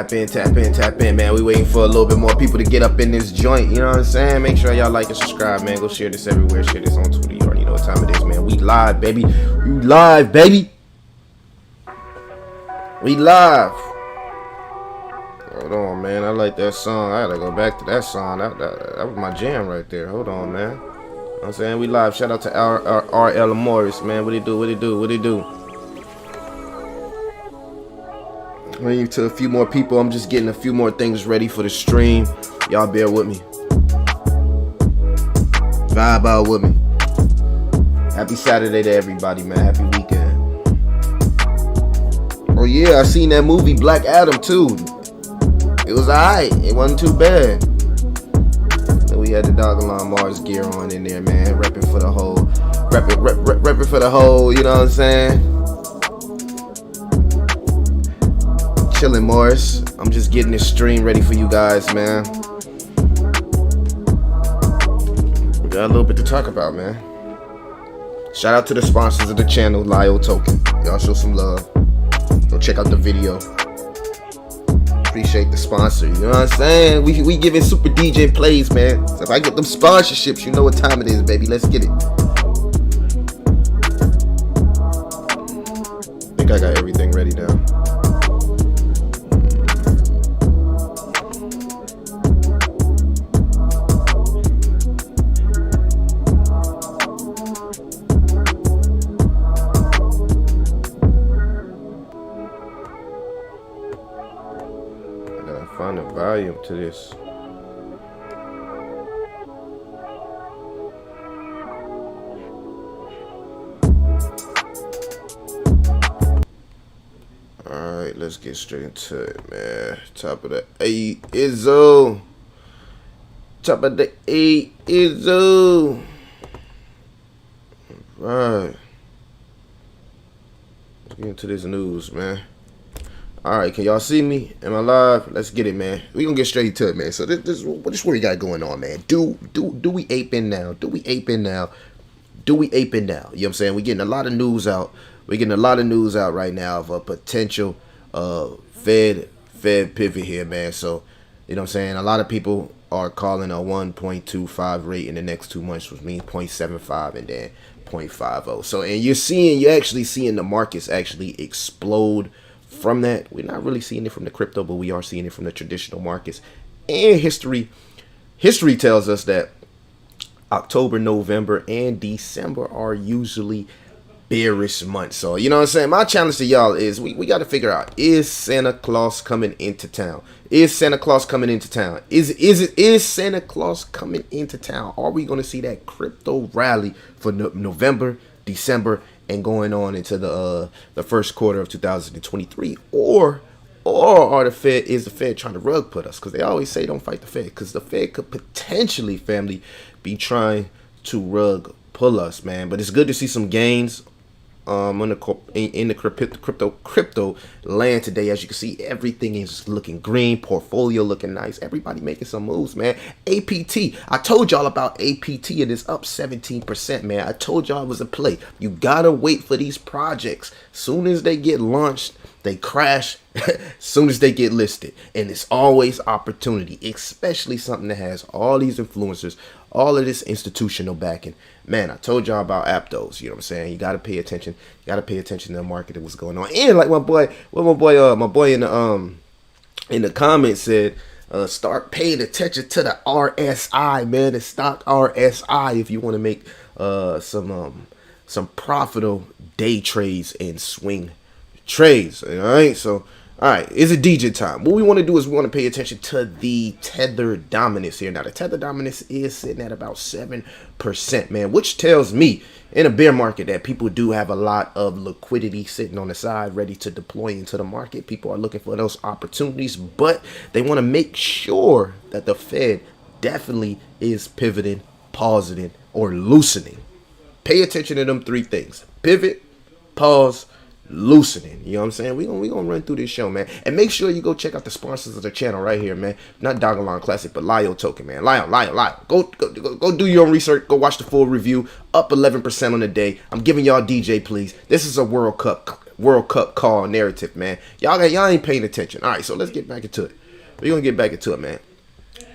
Tap in, man. We waiting for a little bit more people to get up in this joint. You know what I'm saying? Make sure y'all like and subscribe, man. Go share this everywhere. Share this on Twitter. You already know what time it is, man. We live, baby. We live, baby. We live. Hold on, man. I like that song. I gotta go back to that song. That was my jam right there. Hold on, man. You know what I'm saying? We live. Shout out to RL Morris, man. What he do? Waiting to a few more people. I'm just getting a few more things ready for the stream. Y'all bear with me. Vibe out with me. Happy Saturday to everybody, man. Happy weekend. Oh yeah, I seen that movie Black Adam too. It was alright. It wasn't too bad. So we had the Dogelon Mars gear on in there, man. Repping for the whole. Repping for the whole. You know what I'm saying? Chilling, Morris. I'm just getting this stream ready for you guys, man. We got a little bit to talk about, man. Shout out to the sponsors of the channel, Lio Token. Y'all show some love. Go check out the video. Appreciate the sponsor. You know what I'm saying? We giving super DJ plays, man. So if I get them sponsorships, you know what time it is, baby. Let's get it. I think I got everything ready now. Find a volume to this. Alright, let's get straight into it, man. Top of the 8 Izzo. Top of the 8 Izzo. Alright. Let's get into this news, man. Alright, can y'all see me? Am I live? Let's get it, man. We gonna get straight to it, man. So this what we got going on, man. Do we ape in now? Do we ape in now? You know what I'm saying? We getting a lot of news out. We're getting a lot of news out right now of a potential Fed pivot here, man. So, you know what I'm saying? A lot of people are calling a 1.25 rate in the next 2 months, which means 0.75 and then 0.50. So, and you're actually seeing the markets actually explode. From that, we're not really seeing it from the crypto, but we are seeing it from the traditional markets. And history tells us that October, November, and December are usually bearish months. So, you know what I'm saying? My challenge to y'all is we got to figure out, is Santa Claus coming into town? Is Santa Claus coming into town? Is Santa Claus coming into town? Are we going to see that crypto rally for November, December, and going on into the first quarter of 2023, or is the Fed trying to rug put us? Because they always say don't fight the Fed, because the Fed could potentially, family, be trying to rug pull us, man. But it's good to see some gains in the crypto land today. As you can see, everything is looking green, portfolio looking nice, everybody making some moves, man. APT, I told y'all about APT. It is up 17%, man. I told y'all it was a play. You gotta wait for these projects. Soon as they get launched, they crash. Soon as they get listed, and it's always opportunity, especially something that has all these influencers, all of this institutional backing. Man, I told y'all about Aptos. You know what I'm saying? You gotta pay attention. You gotta pay attention to the market and what's going on. And like my boy in the comments said, start paying attention to the RSI, man. The stock RSI if you want to make some profitable day trades and swing trades. All right, so. All right, it's a DJ time. What we want to do is we want to pay attention to the tether dominance here. Now, the tether dominance is sitting at about 7%, man, which tells me in a bear market that people do have a lot of liquidity sitting on the side ready to deploy into the market. People are looking for those opportunities, but they want to make sure that the Fed definitely is pivoting, pausing, or loosening. Pay attention to them three things: pivot, pause, loosening. You know what I'm saying? We gonna run through this show, man. And make sure you go check out the sponsors of the channel right here, man. Not Dogelon Classic, but Lio Token, man. Lio. Go do your own research. Go watch the full review. Up 11% on the day. I'm giving y'all DJ, please. This is a World Cup World Cup call narrative, man. Y'all ain't paying attention. All right, so let's get back into it. We're gonna get back into it, man.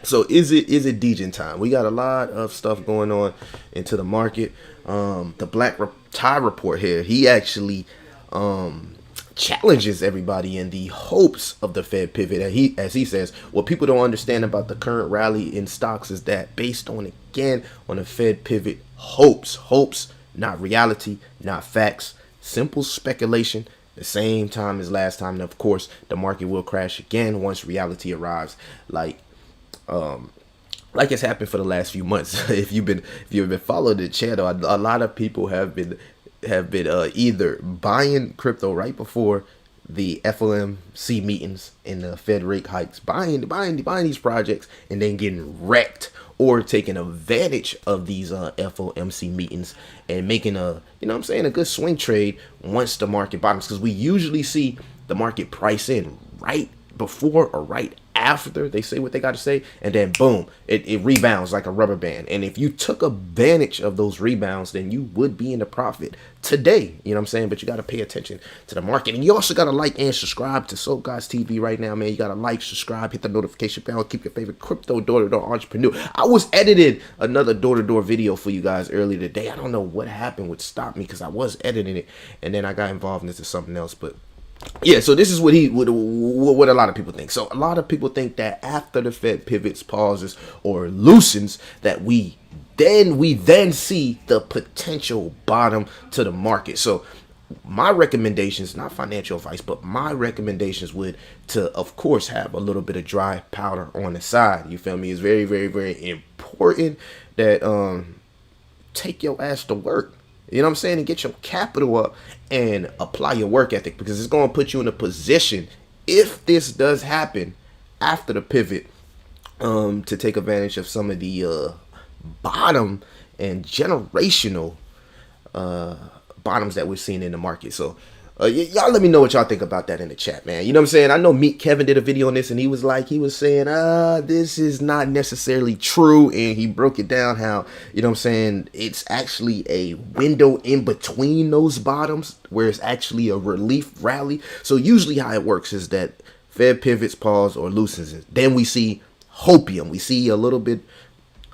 So is it Degen time? We got a lot of stuff going on into the market. The Black Tie report here, he actually challenges everybody in the hopes of the Fed pivot. As he says, what people don't understand about the current rally in stocks is that based on, again, on the Fed pivot, hopes, not reality, not facts, simple speculation. The same time as last time, and of course, the market will crash again once reality arrives. Like it's happened for the last few months. if you've been following the channel, a lot of people have been either buying crypto right before the FOMC meetings and the Fed rate hikes, buying these projects and then getting wrecked, or taking advantage of these FOMC meetings and making a good swing trade once the market bottoms, because we usually see the market price in right before or right after they say what they got to say, and then boom, it rebounds like a rubber band. And if you took advantage of those rebounds, then you would be in the profit today. You know what I'm saying? But you got to pay attention to the market, and you also got to like and subscribe to Soap Guys TV right now, man. You got to like, subscribe, hit the notification bell, keep your favorite crypto door-to-door entrepreneur. I was editing another door-to-door video for you guys earlier today. I don't know what happened, what stopped me, because I was editing it and then I got involved into something else. But yeah, so this is what a lot of people think. So a lot of people think that after the Fed pivots, pauses, or loosens, that we then see the potential bottom to the market. So my recommendations, not financial advice, but my recommendations would to, of course, have a little bit of dry powder on the side. You feel me? It's very, very, very important that take your ass to work. You know what I'm saying? And get your capital up and apply your work ethic, because it's going to put you in a position, if this does happen after the pivot, to take advantage of some of the bottom and generational bottoms that we're seeing in the market. So y'all let me know what y'all think about that in the chat, man. You know what I'm saying? I know Meet Kevin did a video on this, and he was saying, this is not necessarily true. And he broke it down how, you know what I'm saying, it's actually a window in between those bottoms where it's actually a relief rally. So usually how it works is that Fed pivots, pause, or loosens it. Then we see hopium. We see a little bit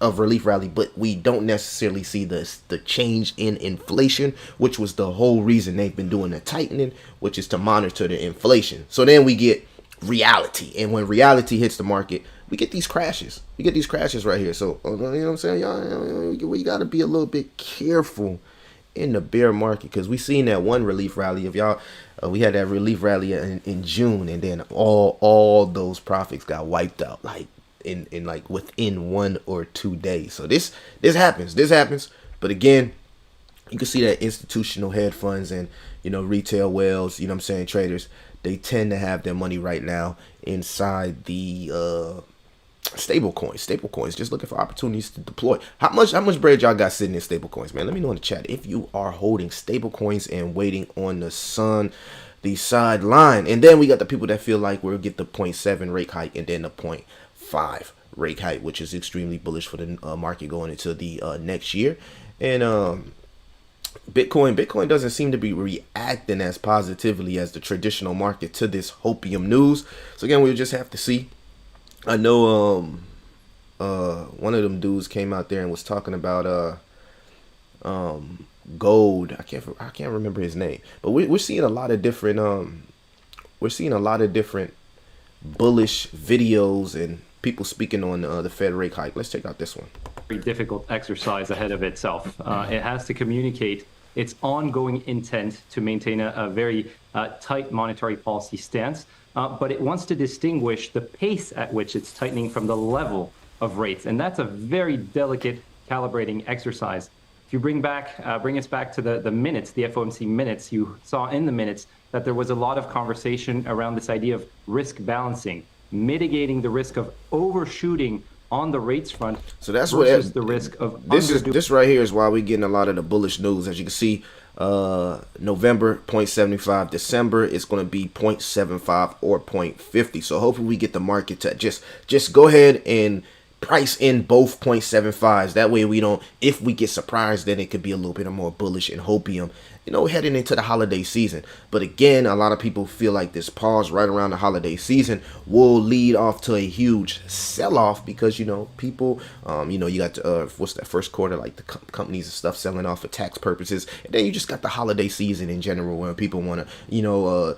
of relief rally, but we don't necessarily see the change in inflation, which was the whole reason they've been doing the tightening, which is to monitor the inflation. So then we get reality, and when reality hits the market, we get these crashes. We get these crashes right here. So you know what I'm saying, y'all, we got to be a little bit careful in the bear market, because we seen that one relief rally. If y'all, we had that relief rally in June, and then all those profits got wiped out, like in like within 1 or 2 days. So this happens. But again, you can see that institutional hedge funds and, you know, retail whales, you know what I'm saying, traders, they tend to have their money right now inside the stable coins, just looking for opportunities to deploy. How much bread y'all got sitting in stable coins, man? Let me know in the chat if you are holding stable coins and waiting on the sideline. And then we got the people that feel like we'll get the 0.7 rate hike and then the 0.5 rate hike, which is extremely bullish for the market going into the next year. And Bitcoin doesn't seem to be reacting as positively as the traditional market to this hopium news. So again, we'll just have to see. I know one of them dudes came out there and was talking about gold. I can't remember his name, but we're seeing a lot of different bullish videos and people speaking on the Fed rate hike. Let's check out this one. Very difficult exercise ahead of itself. It has to communicate its ongoing intent to maintain a very tight monetary policy stance, but it wants to distinguish the pace at which it's tightening from the level of rates, and that's a very delicate calibrating exercise. If you bring us back to the minutes, the FOMC minutes, you saw in the minutes that there was a lot of conversation around this idea of risk balancing, mitigating the risk of overshooting on the rates front. So that's versus the risk of this right here is why we're getting a lot of the bullish news. As you can see, November 0.75, December it's going to be 0.75 or 0.50. So hopefully we get the market to just go ahead and price in both 0.75s. That way we don't, if we get surprised, then it could be a little bit more bullish and hopium, you know, heading into the holiday season. But again, a lot of people feel like this pause right around the holiday season will lead off to a huge sell-off because, you know, people, you know, you got what's that first quarter, like the companies and stuff selling off for tax purposes, and then you just got the holiday season in general where people want to, you know,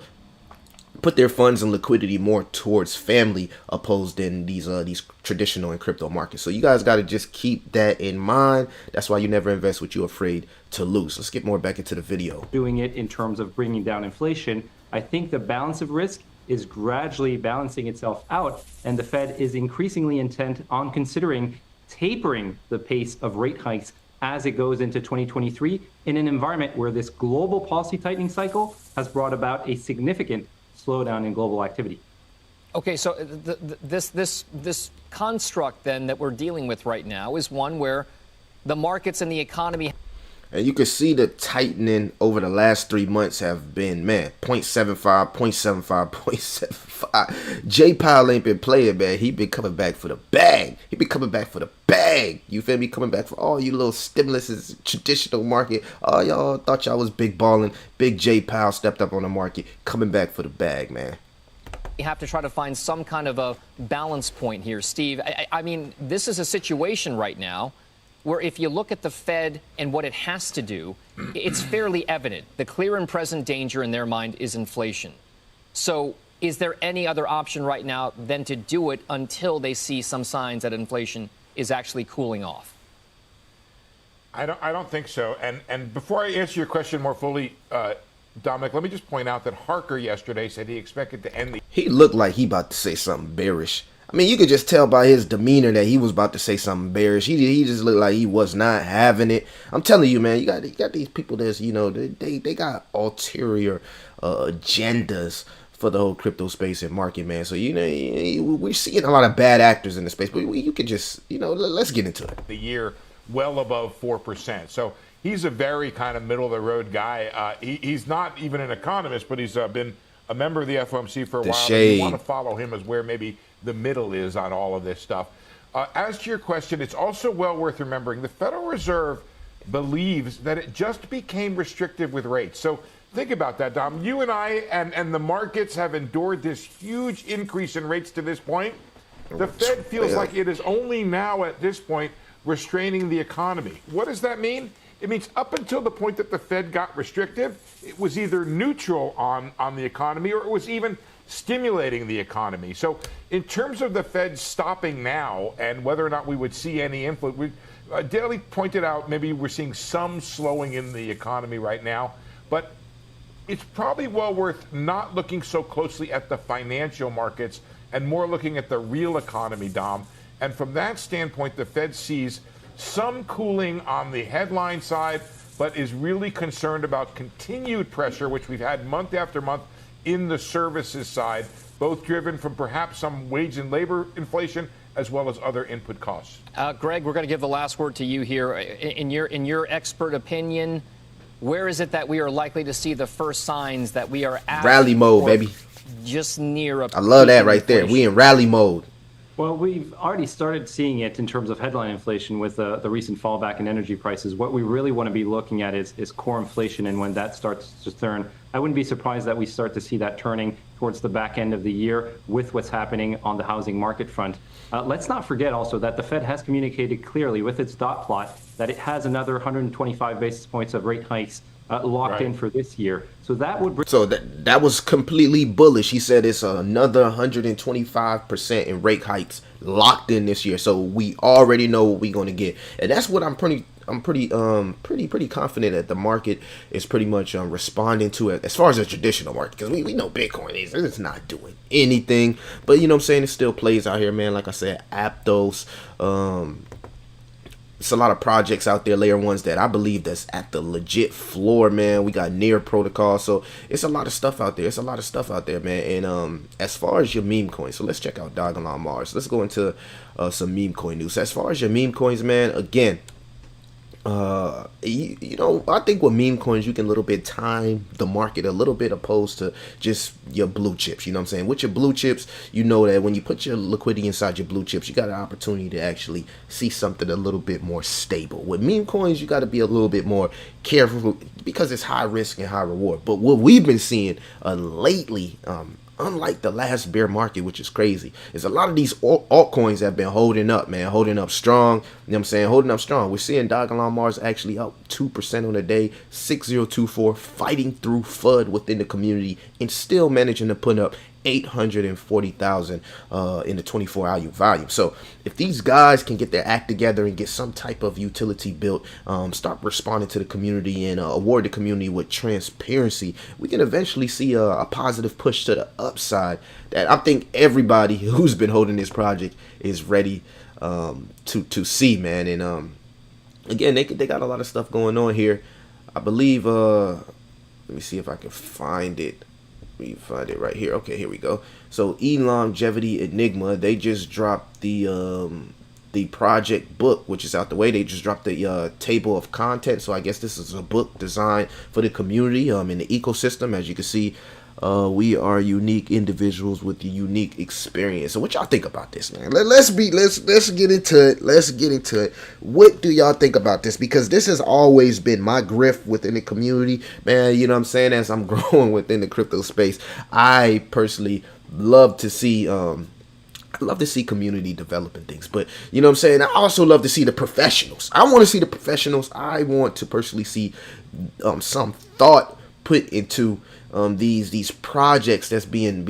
put their funds and liquidity more towards family opposed than these traditional and crypto markets. So you guys got to just keep that in mind. That's why you never invest what you're afraid to lose. Let's get more back into the video. Doing it in terms of bringing down inflation, I think the balance of risk is gradually balancing itself out, and the Fed is increasingly intent on considering tapering the pace of rate hikes as it goes into 2023 in an environment where this global policy tightening cycle has brought about a significant slowdown in global activity. Okay, so this construct then that we're dealing with right now is one where the markets and the economy. And you can see the tightening over the last 3 months have been, man, 0.75, 0.75, 0.75. J Powell ain't been playing, man. He been coming back for the bag. He been coming back for the bag. You feel me? Coming back for all you little stimuluses, traditional market. Oh, y'all thought y'all was big balling. Big J Powell stepped up on the market, coming back for the bag, man. You have to try to find some kind of a balance point here, Steve. I mean, this is a situation right now where if you look at the Fed and what it has to do, it's fairly evident. The clear and present danger in their mind is inflation. So is there any other option right now than to do it until they see some signs that inflation is actually cooling off? I don't think so. And before I answer your question more fully, Dominic, let me just point out that Harker yesterday said he expected to end the... He looked like he about to say something bearish. I mean, you could just tell by his demeanor that he was about to say something bearish. He just looked like he was not having it. I'm telling you, man, you got these people that's, you know, they got ulterior agendas for the whole crypto space and market, man. So, you know, we're seeing a lot of bad actors in the space, but you could just, you know, let's get into it. The year well above 4%. So he's a very kind of middle of the road guy. He's not even an economist, but he's been a member of the FOMC for a while. And you want to follow him as where maybe the middle is on all of this stuff. As to your question, it's also well worth remembering the Federal Reserve believes that it just became restrictive with rates. So think about that, Dom. You and I and the markets have endured this huge increase in rates to this point. The Fed feels like it is only now at this point restraining the economy. What does that mean? It means up until the point that the Fed got restrictive, it was either neutral on the economy or it was even stimulating the economy. So in terms of the Fed stopping now and whether or not we would see any influence, Daly pointed out maybe we're seeing some slowing in the economy right now, but it's probably well worth not looking so closely at the financial markets and more looking at the real economy, Dom. And from that standpoint, the Fed sees some cooling on the headline side, but is really concerned about continued pressure, which we've had month after month in the services side, both driven from perhaps some wage and labor inflation as well as other input costs. Greg, we're going to give the last word to you here. In your expert opinion, where is it that we are likely to see the first signs that we are at rally mode, baby? Just near a... I love that right there. We in rally mode. Well, we've already started seeing it in terms of headline inflation with the recent fallback in energy prices. What we really want to be looking at is core inflation, and when that starts to turn, I wouldn't be surprised that we start to see that turning towards the back end of the year with what's happening on the housing market front. Let's not forget also that the Fed has communicated clearly with its dot plot that it has another 125 basis points of rate hikes locked in for this year. So that would bring... So that was completely bullish. He said it's another 125% in rate hikes locked in this year. So we already know what we're going to get. And that's what I'm pretty confident that the market is pretty much responding to it as far as the traditional market, because we know Bitcoin is not doing anything. But you know what I'm saying, it still plays out here, man. Like I said, Aptos, it's a lot of projects out there, layer ones, that I believe that's at the legit floor, man. We got near protocol, so it's a lot of stuff out there. It's a lot of stuff out there, man. And as far as your meme coins, so let's check out Dogelon Mars. Let's go into some meme coin news. As far as your meme coins, man, again, you know, I think with meme coins you can a little bit time the market a little bit opposed to just your blue chips. You know what I'm saying? With your blue chips, you know that when you put your liquidity inside your blue chips, you got an opportunity to actually see something a little bit more stable. With meme coins, you got to be a little bit more careful because it's high risk and high reward. But what we've been seeing lately, unlike the last bear market, which is crazy, is a lot of these altcoins have been holding up, man, holding up strong. You know what I'm saying? Holding up strong. We're seeing Dogelon Mars actually up 2% on the day, 6024, fighting through FUD within the community and still managing to put up 840,000 in the 24-hour volume. So if these guys can get their act together and get some type of utility built, start responding to the community and award the community with transparency, we can eventually see a positive push to the upside that I think everybody who's been holding this project is ready to see, man. And again, they got a lot of stuff going on here. I believe, let me see if I can find it. We find it right here. Okay, here we go. So Longevity Enigma, they just dropped the project book, which is out the way. They just dropped the table of content. So I guess this is a book designed for the community in the ecosystem. As you can see, we are unique individuals with a unique experience. So what y'all think about this, man? Let's get into it. Let's get into it. What do y'all think about this? Because this has always been my grift within the community, man. You know what I'm saying? As I'm growing within the crypto space, I personally love to see community developing things, but you know what I'm saying, I also love to see the professionals. I want to see the professionals. I want to personally see some thought put into these projects that's being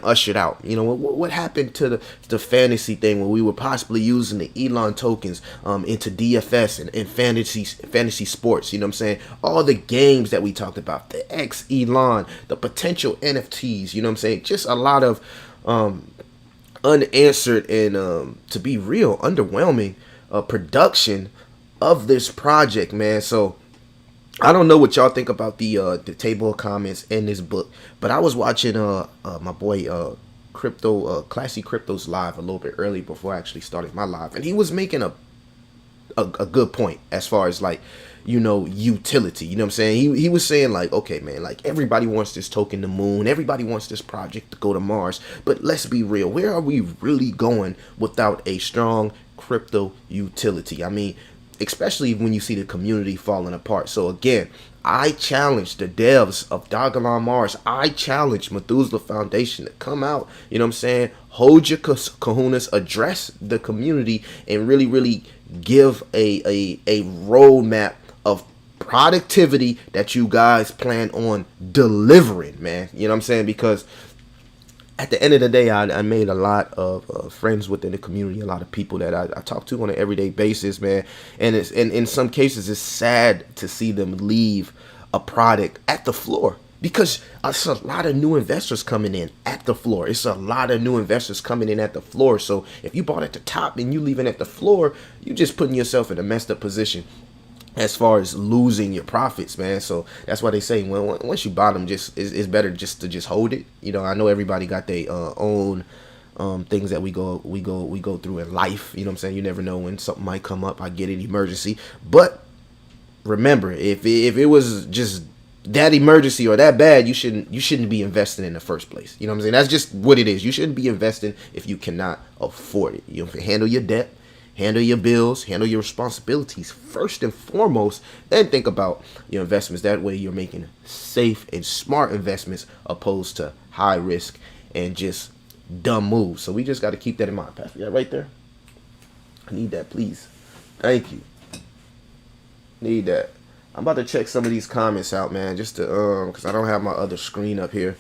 ushered out. You know, what happened to the fantasy thing when we were possibly using the Elon tokens into DFS and fantasy sports. You know what I'm saying? All the games that we talked about, the X Elon, the potential NFTs. You know what I'm saying? Just a lot of unanswered and to be real, underwhelming production of this project, man. So I don't know what y'all think about the table of comments in this book, but I was watching my boy Classic Crypto's live a little bit early before I actually started my live, and he was making a good point as far as, like, you know, utility. You know what I'm saying? He was saying, like, okay, man, like, everybody wants this token to moon, everybody wants this project to go to Mars, but let's be real, where are we really going without a strong crypto utility? I mean, especially when you see the community falling apart. So again, I challenge the devs of Dogelon Mars. I challenge Methuselah Foundation to come out, you know what I'm saying, hold your kahunas, address the community, and really give a roadmap of productivity that you guys plan on delivering, man. You know what I'm saying? Because at the end of the day, I made a lot of friends within the community, a lot of people that I talk to on an everyday basis, man. And in some cases, it's sad to see them leave a product at the floor, because it's a lot of new investors coming in at the floor. It's a lot of new investors coming in at the floor. So if you bought at the top and you leaving at the floor, you just putting yourself in a messed up position as far as losing your profits, man. So that's why they say, well, once you bottom, it's better just to hold it. You know, I know everybody got their own things that we go through in life. You know what I'm saying? You never know when something might come up. I get it, emergency. But remember, if it was just that emergency or that bad, you shouldn't be investing in the first place. You know what I'm saying? That's just what it is. You shouldn't be investing if you cannot afford it. You know, handle your debt, handle your bills, handle your responsibilities first and foremost, then think about your investments. That way you're making safe and smart investments opposed to high risk and just dumb moves. So we just got to keep that in mind. Pastor, yeah, right there. I need that, please. Thank you. Need that. I'm about to check some of these comments out, man, just to because I don't have my other screen up here,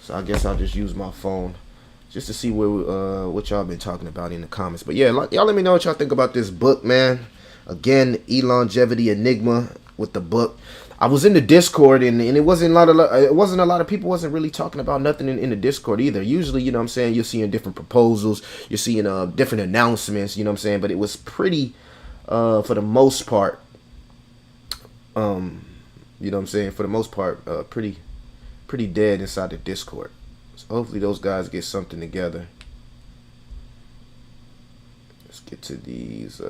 so I guess I'll just use my phone just to see what y'all been talking about in the comments. But yeah, y'all let me know what y'all think about this book, man. Again, Longevity Enigma with the book. I was in the Discord and it wasn't a lot of people wasn't really talking about nothing in the Discord either. Usually, you know what I'm saying, you're seeing different proposals, you're seeing different announcements, you know what I'm saying, but it was pretty for the most part, you know what I'm saying, for the most part, pretty dead inside the Discord. So hopefully those guys get something together. Let's get to these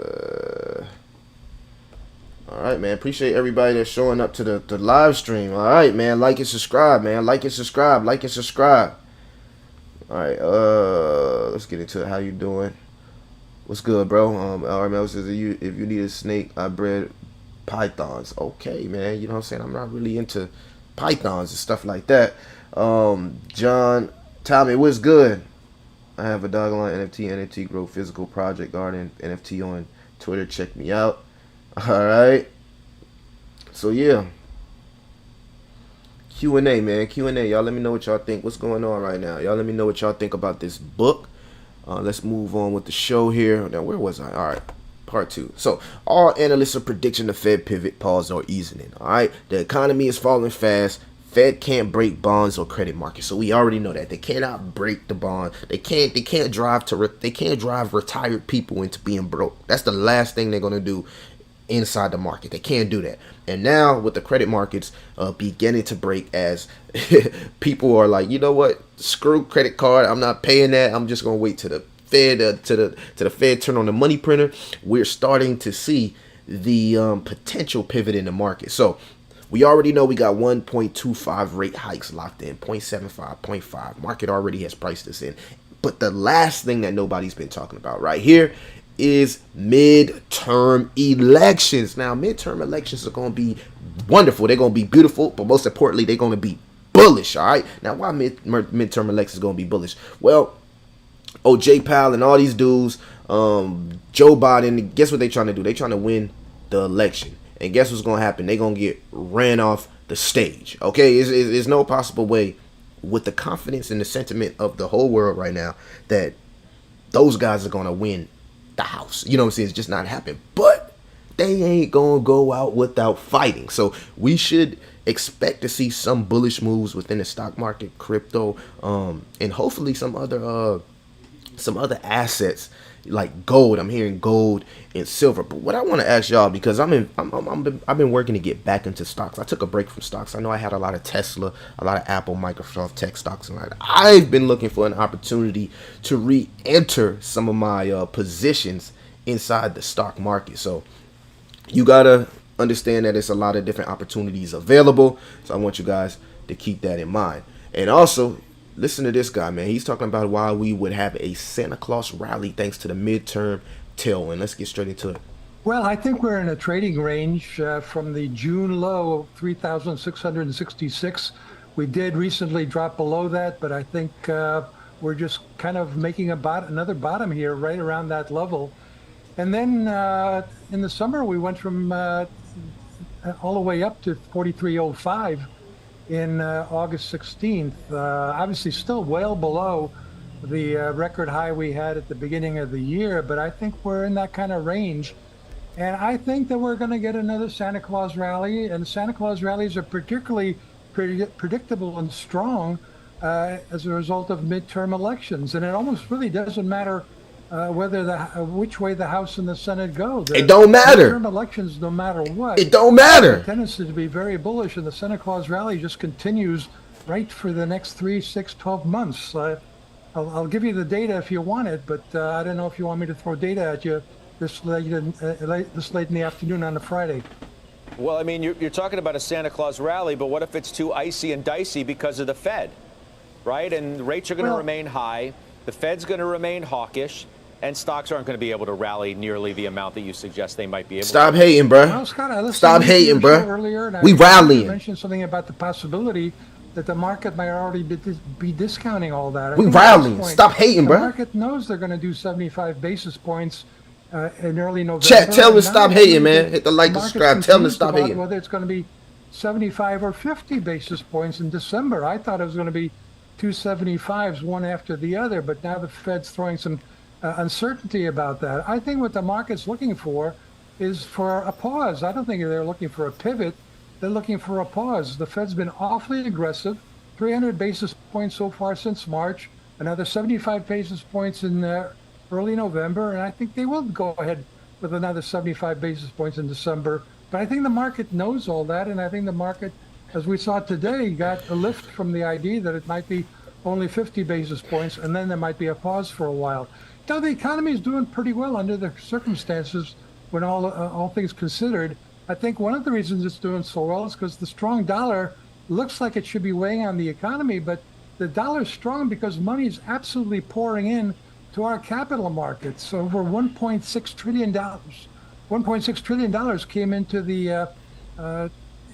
All right, man. Appreciate everybody that's showing up to the live stream. All right, man. Like and subscribe, man. Like and subscribe. Like and subscribe. All right. Let's get into it. How you doing? What's good, bro? RML says if you need a snake, I bred pythons. Okay, man. You know what I'm saying? I'm not really into pythons and stuff like that. John, Tommy, what's good? I have a Dogelon NFT Grow Physical Project Garden NFT on Twitter. Check me out. All right. So yeah. Q&A, man. Q&A. Y'all let me know what y'all think. What's going on right now? Y'all let me know what y'all think about this book. Let's move on with the show here. Now, where was I? All right. Part 2. So, all analysts are predicting the Fed pivot, pause, or easing in. All right. The economy is falling fast. Fed can't break bonds or credit markets, so we already know that they cannot break the bond. They can't drive retired people into being broke. That's the last thing they're gonna do inside the market. They can't do that. And now with the credit markets beginning to break, as people are like, you know what, screw credit card. I'm not paying that. I'm just gonna wait to the Fed to the Fed turn on the money printer. We're starting to see the potential pivot in the market. So we already know we got 1.25 rate hikes locked in, 0.75, 0.5. Market already has priced this in. But the last thing that nobody's been talking about right here is midterm elections. Now, midterm elections are going to be wonderful. They're going to be beautiful, but most importantly, they're going to be bullish, all right? Now, why midterm elections going to be bullish? Well, Jay Powell and all these dudes, Joe Biden, guess what they're trying to do? They're trying to win the election. And guess what's going to happen? They're going to get ran off the stage. Okay, there's no possible way, with the confidence and the sentiment of the whole world right now, that those guys are going to win the House. You know what I'm saying? It's just not happening. But they ain't going to go out without fighting. So we should expect to see some bullish moves within the stock market, crypto, and hopefully some other assets like gold. I'm hearing gold and silver. But what I want to ask y'all, because I've been working to get back into stocks. I took a break from stocks. I know I had a lot of Tesla, a lot of Apple, Microsoft tech stocks, and I've been looking for an opportunity to re-enter some of my positions inside the stock market. So you gotta understand that it's a lot of different opportunities available. So I want you guys to keep that in mind. And also, listen to this guy, man. He's talking about why we would have a Santa Claus rally thanks to the midterm tailwind. Let's get straight into it. Well, I think we're in a trading range from the June low of 3,666. We did recently drop below that, but I think we're just kind of making another bottom here right around that level. And then in the summer, we went from all the way up to 43.05. in August 16th, obviously still well below the record high we had at the beginning of the year, but I think we're in that kind of range. And I think that we're going to get another Santa Claus rally, and Santa Claus rallies are particularly predictable and strong as a result of midterm elections. And it almost really doesn't matter which way the House and the Senate go. It don't matter. Midterm elections, no matter what. It don't matter. The tendency to be very bullish, and the Santa Claus rally just continues right for the next 3, 6, 12 months. I'll give you the data if you want it, but I don't know if you want me to throw data at you this late in the afternoon on a Friday. Well, I mean, you're talking about a Santa Claus rally, but what if it's too icy and dicey because of the Fed, right? And the rates are going to remain high. The Fed's going to remain hawkish. And stocks aren't going to be able to rally nearly the amount that you suggest they might be able to. Stop hating, bro. Well, Scott, stop hating, bro. We rallying. I mentioned something about the possibility that the market might already be discounting all that. We rallying. Stop hating, bro. The market knows they're going to do 75 basis points in early November. Chat, tell them to stop hating, man. Hit the like, subscribe. Tell them to stop hating. Whether it's going to be 75 or 50 basis points in December. I thought it was going to be 275s, one after the other, but now the Fed's throwing some uncertainty about that. I think what the market's looking for is for a pause. I don't think they're looking for a pivot. They're looking for a pause. The Fed's been awfully aggressive, 300 basis points so far since March, another 75 basis points in early November, and I think they will go ahead with another 75 basis points in December. But I think the market knows all that, and I think the market, as we saw today, got a lift from the idea that it might be only 50 basis points, and then there might be a pause for a while. Now, the economy is doing pretty well under the circumstances when all things considered. I think one of the reasons it's doing so well is because the strong dollar looks like it should be weighing on the economy, but the dollar's strong because money is absolutely pouring in to our capital markets. Over $1.6 trillion. $1.6 trillion came into the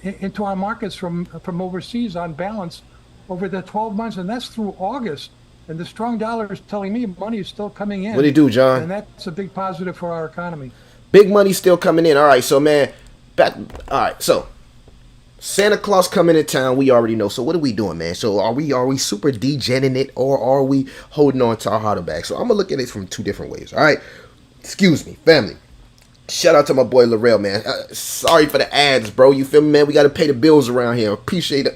into our markets from overseas on balance over the 12 months, and that's through August. And the strong dollar is telling me money is still coming in. What do you do, John? And that's a big positive for our economy. Big money still coming in. All right, so man, all right, so Santa Claus coming to town, we already know. So what are we doing, man? So are we super degenerating it, or are we holding on to our heart bag? So I'm gonna look at it from two different ways. All right, excuse me, family. Shout out to my boy Larrell, man. Sorry for the ads, bro. You feel me, man? We got to pay the bills around here. Appreciate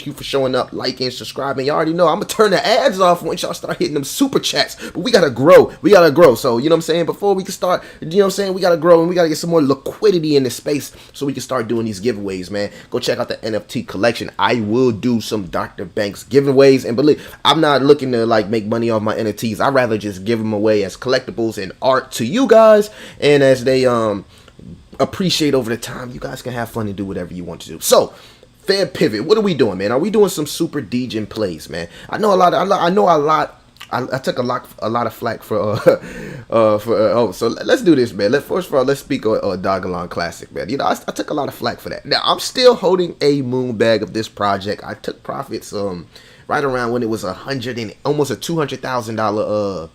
you for showing up, liking, subscribing. You already know I'm going to turn the ads off once y'all start hitting them super chats. But we got to grow. We got to grow. So, you know what I'm saying? Before we can start, you know what I'm saying? We got to grow, and we got to get some more liquidity in the space so we can start doing these giveaways, man. Go check out the NFT collection. I will do some Dr. Banks giveaways. And believe, I'm not looking to, like, make money off my NFTs. I'd rather just give them away as collectibles and art to you guys. And as they, appreciate over the time, you guys can have fun and do whatever you want to do. So, fair pivot. What are we doing, man? Are we doing some super degen plays, man? I took a lot of flack for so let's do this, man. First of all, let's speak on Dogelon Classic, man. You know, I took a lot of flack for that. Now, I'm still holding a moon bag of this project. I took profits right around when it was almost a $200,000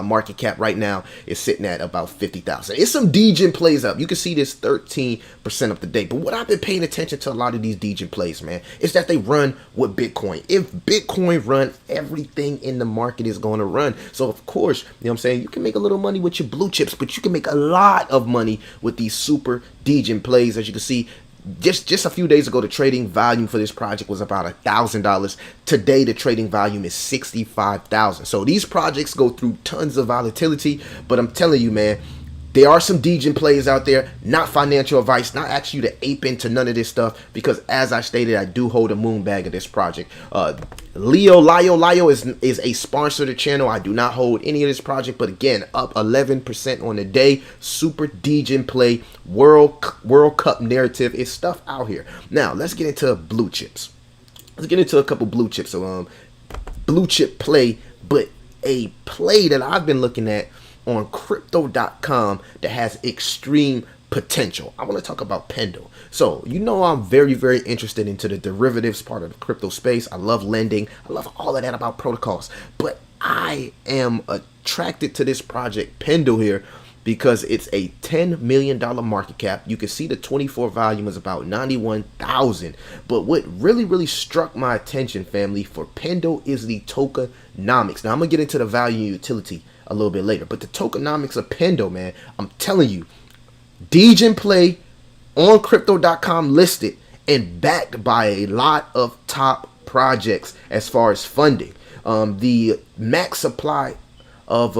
market cap. Right now is sitting at about 50,000. It's some degen plays up. You can see this 13% up to date. But what I've been paying attention to a lot of these degen plays, man, is that they run with Bitcoin. If Bitcoin run, everything in the market is going to run. So of course, you know what I'm saying, you can make a little money with your blue chips, but you can make a lot of money with these super degen plays. As you can see, just a few days ago, the trading volume for this project was about $1,000. Today, the trading volume is 65,000. So these projects go through tons of volatility, but I'm telling you, man, there are some degen plays out there. Not financial advice, not asking you to ape into none of this stuff, because as I stated, I do hold a moon bag of this project. Lio is a sponsor of the channel. I do not hold any of this project, but again, up 11% on the day. Super degen play, World Cup narrative. It's stuff out here. Now let's get into blue chips. Let's get into a couple blue chips. So blue chip play, but a play that I've been looking at on crypto.com that has extreme potential. I want to talk about Pendo. So, you know, I'm very, very interested into the derivatives part of the crypto space. I love lending. I love all of that about protocols. But I am attracted to this project Pendo here because it's a $10 million market cap. You can see the 24 volume is about 91,000. But what really, really struck my attention, family, for Pendo is the tokenomics. Now, I'm going to get into the value and utility a little bit later. But the tokenomics of Pendo, man, I'm telling you, degen play on crypto.com listed and backed by a lot of top projects as far as funding. The max supply of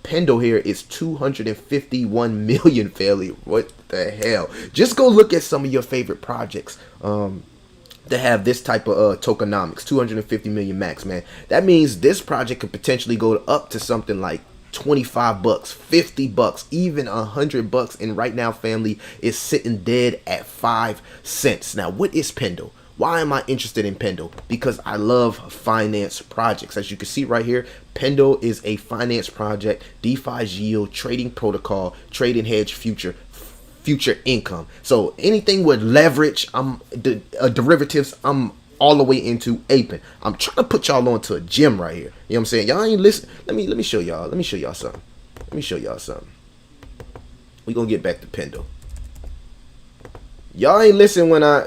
Pendo here is 251 million, family. What the hell? Just go look at some of your favorite projects that have this type of tokenomics. 250 million max, man. That means this project could potentially go up to something like $25, $50, even $100. And right now, family, is sitting dead at 5 cents. Now, what is Pendo? Why am I interested in Pendo? Because I love finance projects. As you can see right here, Pendo is a finance project, DeFi yield, trading protocol, trading hedge future income. So anything with leverage, derivatives, I'm all the way into aping. I'm trying to put y'all onto a gym right here. You know what I'm saying? Y'all ain't listen. Let me show y'all. Let me show y'all something. We gonna get back to Pendo. Y'all ain't listen when I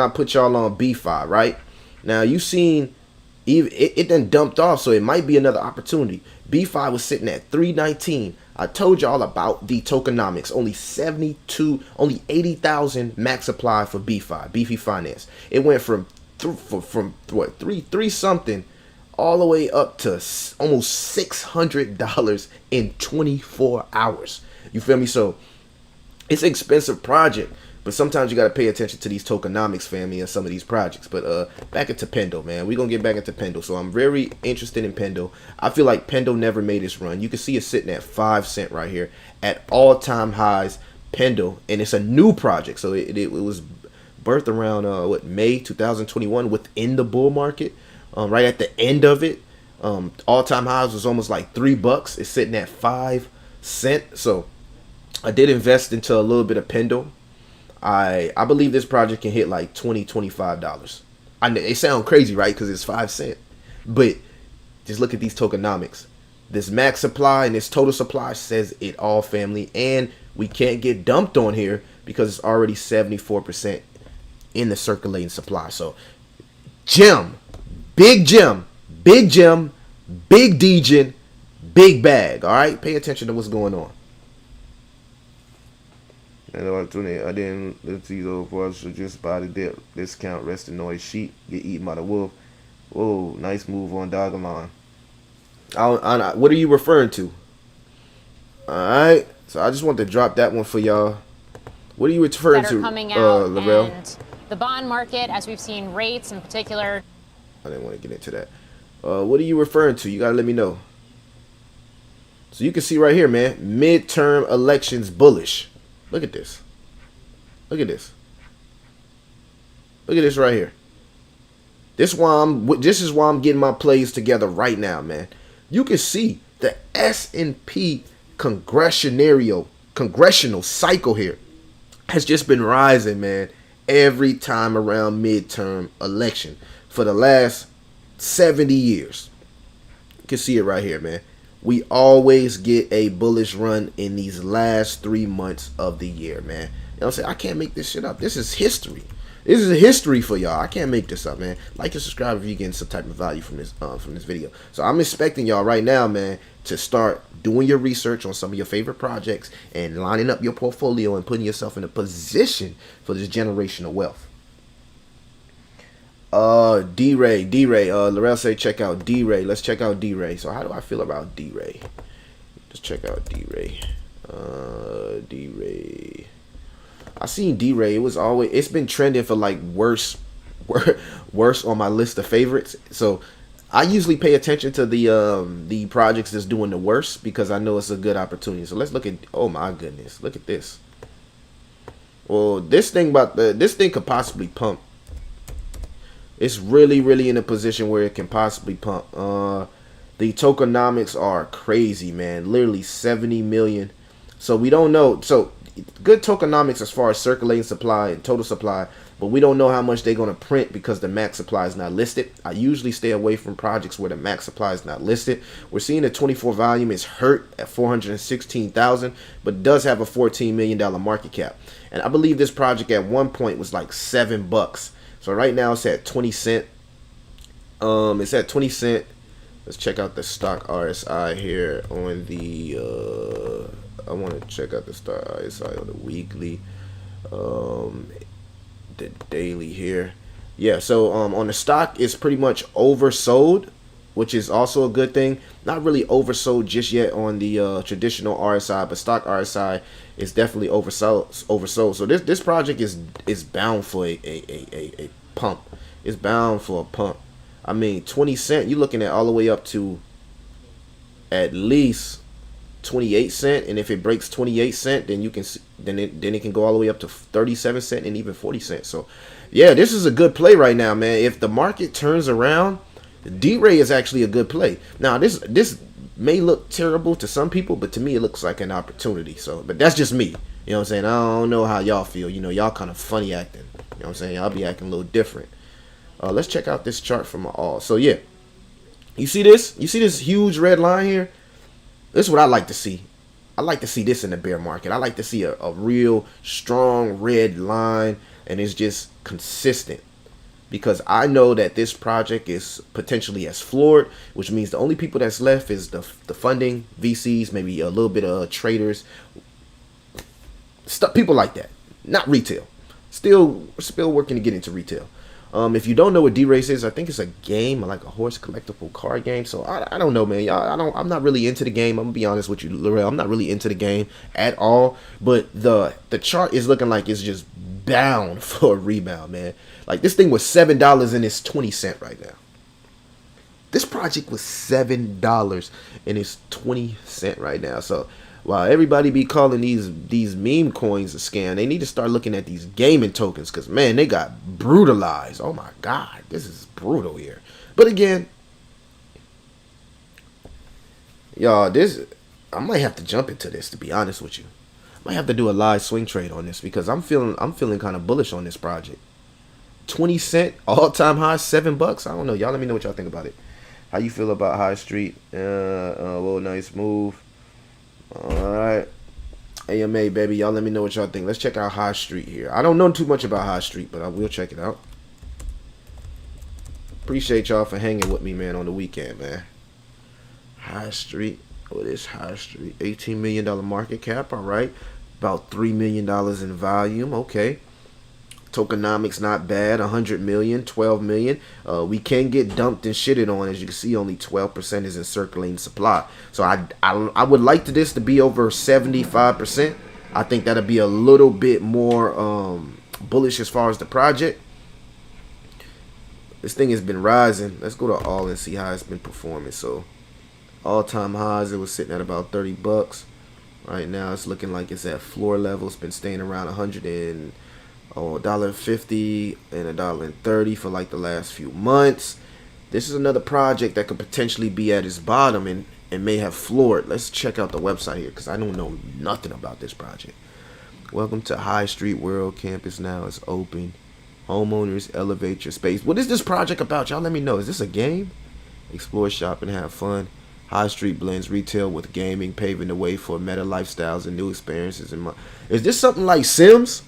put y'all on B5, right? Now you seen it done dumped off, so it might be another opportunity. B5 was sitting at 319. I told y'all about the tokenomics. Only 80,000 max supply for BeFi Finance. It went from what, three something all the way up to almost $600 in 24 hours. You feel me? So it's an expensive project, but sometimes you got to pay attention to these tokenomics, family, and some of these projects. But back into Pendo, man. We're going to get back into Pendo. So I'm very interested in Pendo. I feel like Pendo never made its run. You can see it sitting at 5 cents right here at all-time highs. Pendle, and it's a new project. So it was birthed around May 2021 within the bull market, right at the end of it. All-time highs was almost like $3. It's sitting at 5 cents. So I did invest into a little bit of Pendle. I believe this project can hit like $20-$25. It sounds crazy, right? Because it's 5 cents. But just look at these tokenomics. This max supply and this total supply says it all, family. And we can't get dumped on here because it's already 74% in the circulating supply. So gem, big gem, big gem, big degen, big bag. All right, pay attention to what's going on. And I didn't let's see those boys should just buy the dip discount, rest in noise sheep, get eaten by the wolf. Whoa, nice move on Dogelon. What are you referring to? All right, so I just want to drop that one for y'all. What are you referring to, Larell? And the bond market, as we've seen rates in particular. I didn't want to get into that. What are you referring to? You gotta let me know. So you can see right here, man. Midterm elections bullish. Look at this. Look at this. Look at this right here. This is why I'm getting my plays together right now, man. You can see the S&P congressional cycle here has just been rising, man, every time around midterm election for the last 70 years. You can see it right here, man. We always get a bullish run in these last 3 months of the year, man. You know what I'm saying? I can't make this shit up. This is history. This is a history for y'all. I can't make this up, man. Like and subscribe if you're getting some type of value from this video. So I'm expecting y'all right now, man, to start doing your research on some of your favorite projects and lining up your portfolio and putting yourself in a position for this generational wealth. D-Ray, Larell say check out D-Ray. Let's check out D-Ray. So how do I feel about D-Ray? Let's check out D-Ray. D-Ray. I seen D-Ray. It's been trending for like worse on my list of favorites. So I usually pay attention to the projects that's doing the worst because I know it's a good opportunity. So let's look at, oh my goodness, look at this. Well, this thing could possibly pump. It's really in a position where it can possibly pump. The tokenomics are crazy, man. Literally 70 million. So we don't know. So good tokenomics as far as circulating supply and total supply, but we don't know how much they're going to print because the max supply is not listed. I usually stay away from projects where the max supply is not listed. We're seeing the 24 volume is hurt at 416,000, but does have a $14 million market cap. And I believe this project at one point was like $7. So right now it's at 20 cents. It's at 20 cents. Let's check out the stock RSI here on the I want to check out the stock RSI on the weekly, the daily here. Yeah, so on the stock it's pretty much oversold, which is also a good thing. Not really oversold just yet on the traditional RSI, but stock RSI is definitely oversold. So this project is bound for a pump. It's bound for a pump. I mean, 20 cents. You're looking at all the way up to at least 28 cents, and if it breaks 28 cents, then you can then it can go all the way up to 37 cents and even 40 cents. So yeah, this is a good play right now, man. If the market turns around, D-Ray is actually a good play. Now this may look terrible to some people, but to me it looks like an opportunity. So, but that's just me. You know what I'm saying? I don't know how y'all feel. You know, y'all kind of funny acting. You know what I'm saying? Y'all be acting a little different. Let's check out this chart from all. So yeah, you see this? You see this huge red line here? This is what I like to see. I like to see this in the bear market. I like to see a real strong red line, and it's just consistent. Because I know that this project is potentially as floored, which means the only people that's left is the funding, VCs, maybe a little bit of traders, stuff, people like that. Not retail. Still working to get into retail. If you don't know what D-Race is, I think it's a game, like a horse collectible card game. So I don't know, man. Y'all, I'm not really into the game. I'm gonna be honest with you, Larell. I'm not really into the game at all. But the chart is looking like it's just bound for a rebound, man. Like this thing was $7 and it's 20 cents right now. This project was $7 and it's 20 cents right now. So while everybody be calling these meme coins a scam, they need to start looking at these gaming tokens, because man, they got brutalized. Oh my god, this is brutal here. But again, y'all, I might have to jump into this, to be honest with you. I might have to do a live swing trade on this, because I'm feeling kind of bullish on this project. 20 cent all-time high, $7. I don't know. Y'all let me know what y'all think about it. How you feel about High Street? Well, nice move. Alright. AMA, baby. Y'all let me know what y'all think. Let's check out High Street here. I don't know too much about High Street, but I will check it out. Appreciate y'all for hanging with me, man, on the weekend, man. High Street. What is High Street? $18 million market cap. Alright. About $3 million in volume. Okay. Tokenomics not bad. 100 million, 12 million. We can get dumped and shitted on. As you can see, only 12% is in circulating supply. So I would like this to be over 75%. I think that'll be a little bit more bullish as far as the project. This thing has been rising. Let's go to all and see how it's been performing. So all-time highs, it was sitting at about $30. Right now it's looking like it's at floor level. It's been staying around $150 and $1.30 for like the last few months. This is another project that could potentially be at its bottom and may have floored. Let's check out the website here, because I don't know nothing about this project. Welcome to High Street World. Campus now is open. Homeowners, elevate your space. What is this project about? Y'all let me know. Is this a game? Explore, shop, and have fun. High Street blends retail with gaming, paving the way for meta lifestyles and new experiences. Is this something like Sims?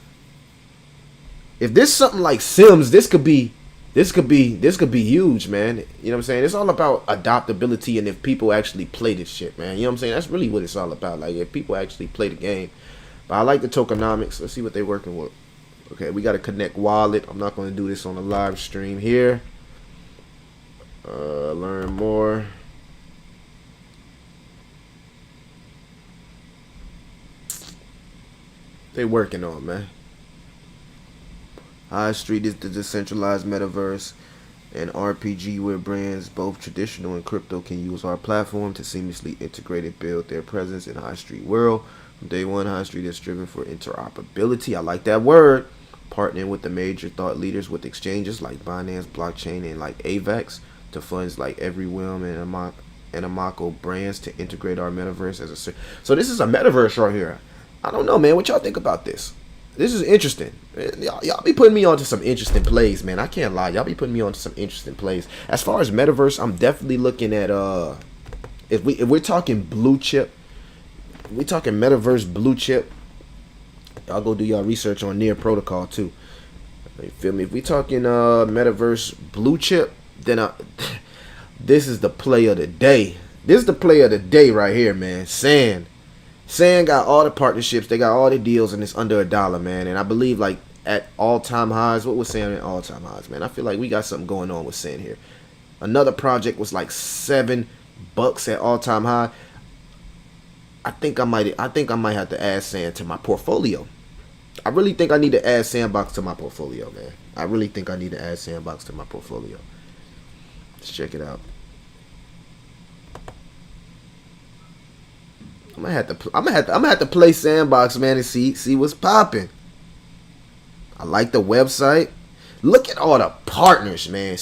If this something like Sims, this could be huge, man. You know what I'm saying? It's all about adaptability, and if people actually play this shit, man. You know what I'm saying? That's really what it's all about. Like, if people actually play the game. But I like the tokenomics. Let's see what they're working with. Okay, we got to connect wallet. I'm not going to do this on a live stream here. Learn more. They working on, man. High Street is the decentralized metaverse and RPG where brands, both traditional and crypto, can use our platform to seamlessly integrate and build their presence in High Street world. From day one, High Street is striven for interoperability. I like that word. Partnering with the major thought leaders with exchanges like Binance, blockchain, and like AVAX, to funds like Everywhelm and Amako brands to integrate our metaverse as a. So this is a metaverse right here. I don't know, man. What y'all think about this? This is interesting. Y'all be putting me onto some interesting plays, man. I can't lie. Y'all be putting me onto some interesting plays. As far as metaverse, I'm definitely looking at if we're talking blue chip, we talking metaverse blue chip. Y'all go do y'all research on Near Protocol too. You feel me? If we talking metaverse blue chip, then this is the play of the day. This is the play of the day right here, man. Sand got all the partnerships, they got all the deals, and it's under $1, man. And I believe like at all-time highs. What was Sand at all-time highs, man? I feel like we got something going on with Sand here. Another project was like $7 at all-time high. I think I might have to add Sand to my portfolio. I really think I need to add Sandbox to my portfolio, man. I really think I need to add Sandbox to my portfolio. Let's check it out. I'm gonna have to play Sandbox, man, and see what's popping. I like the website. Look at all the partners, man.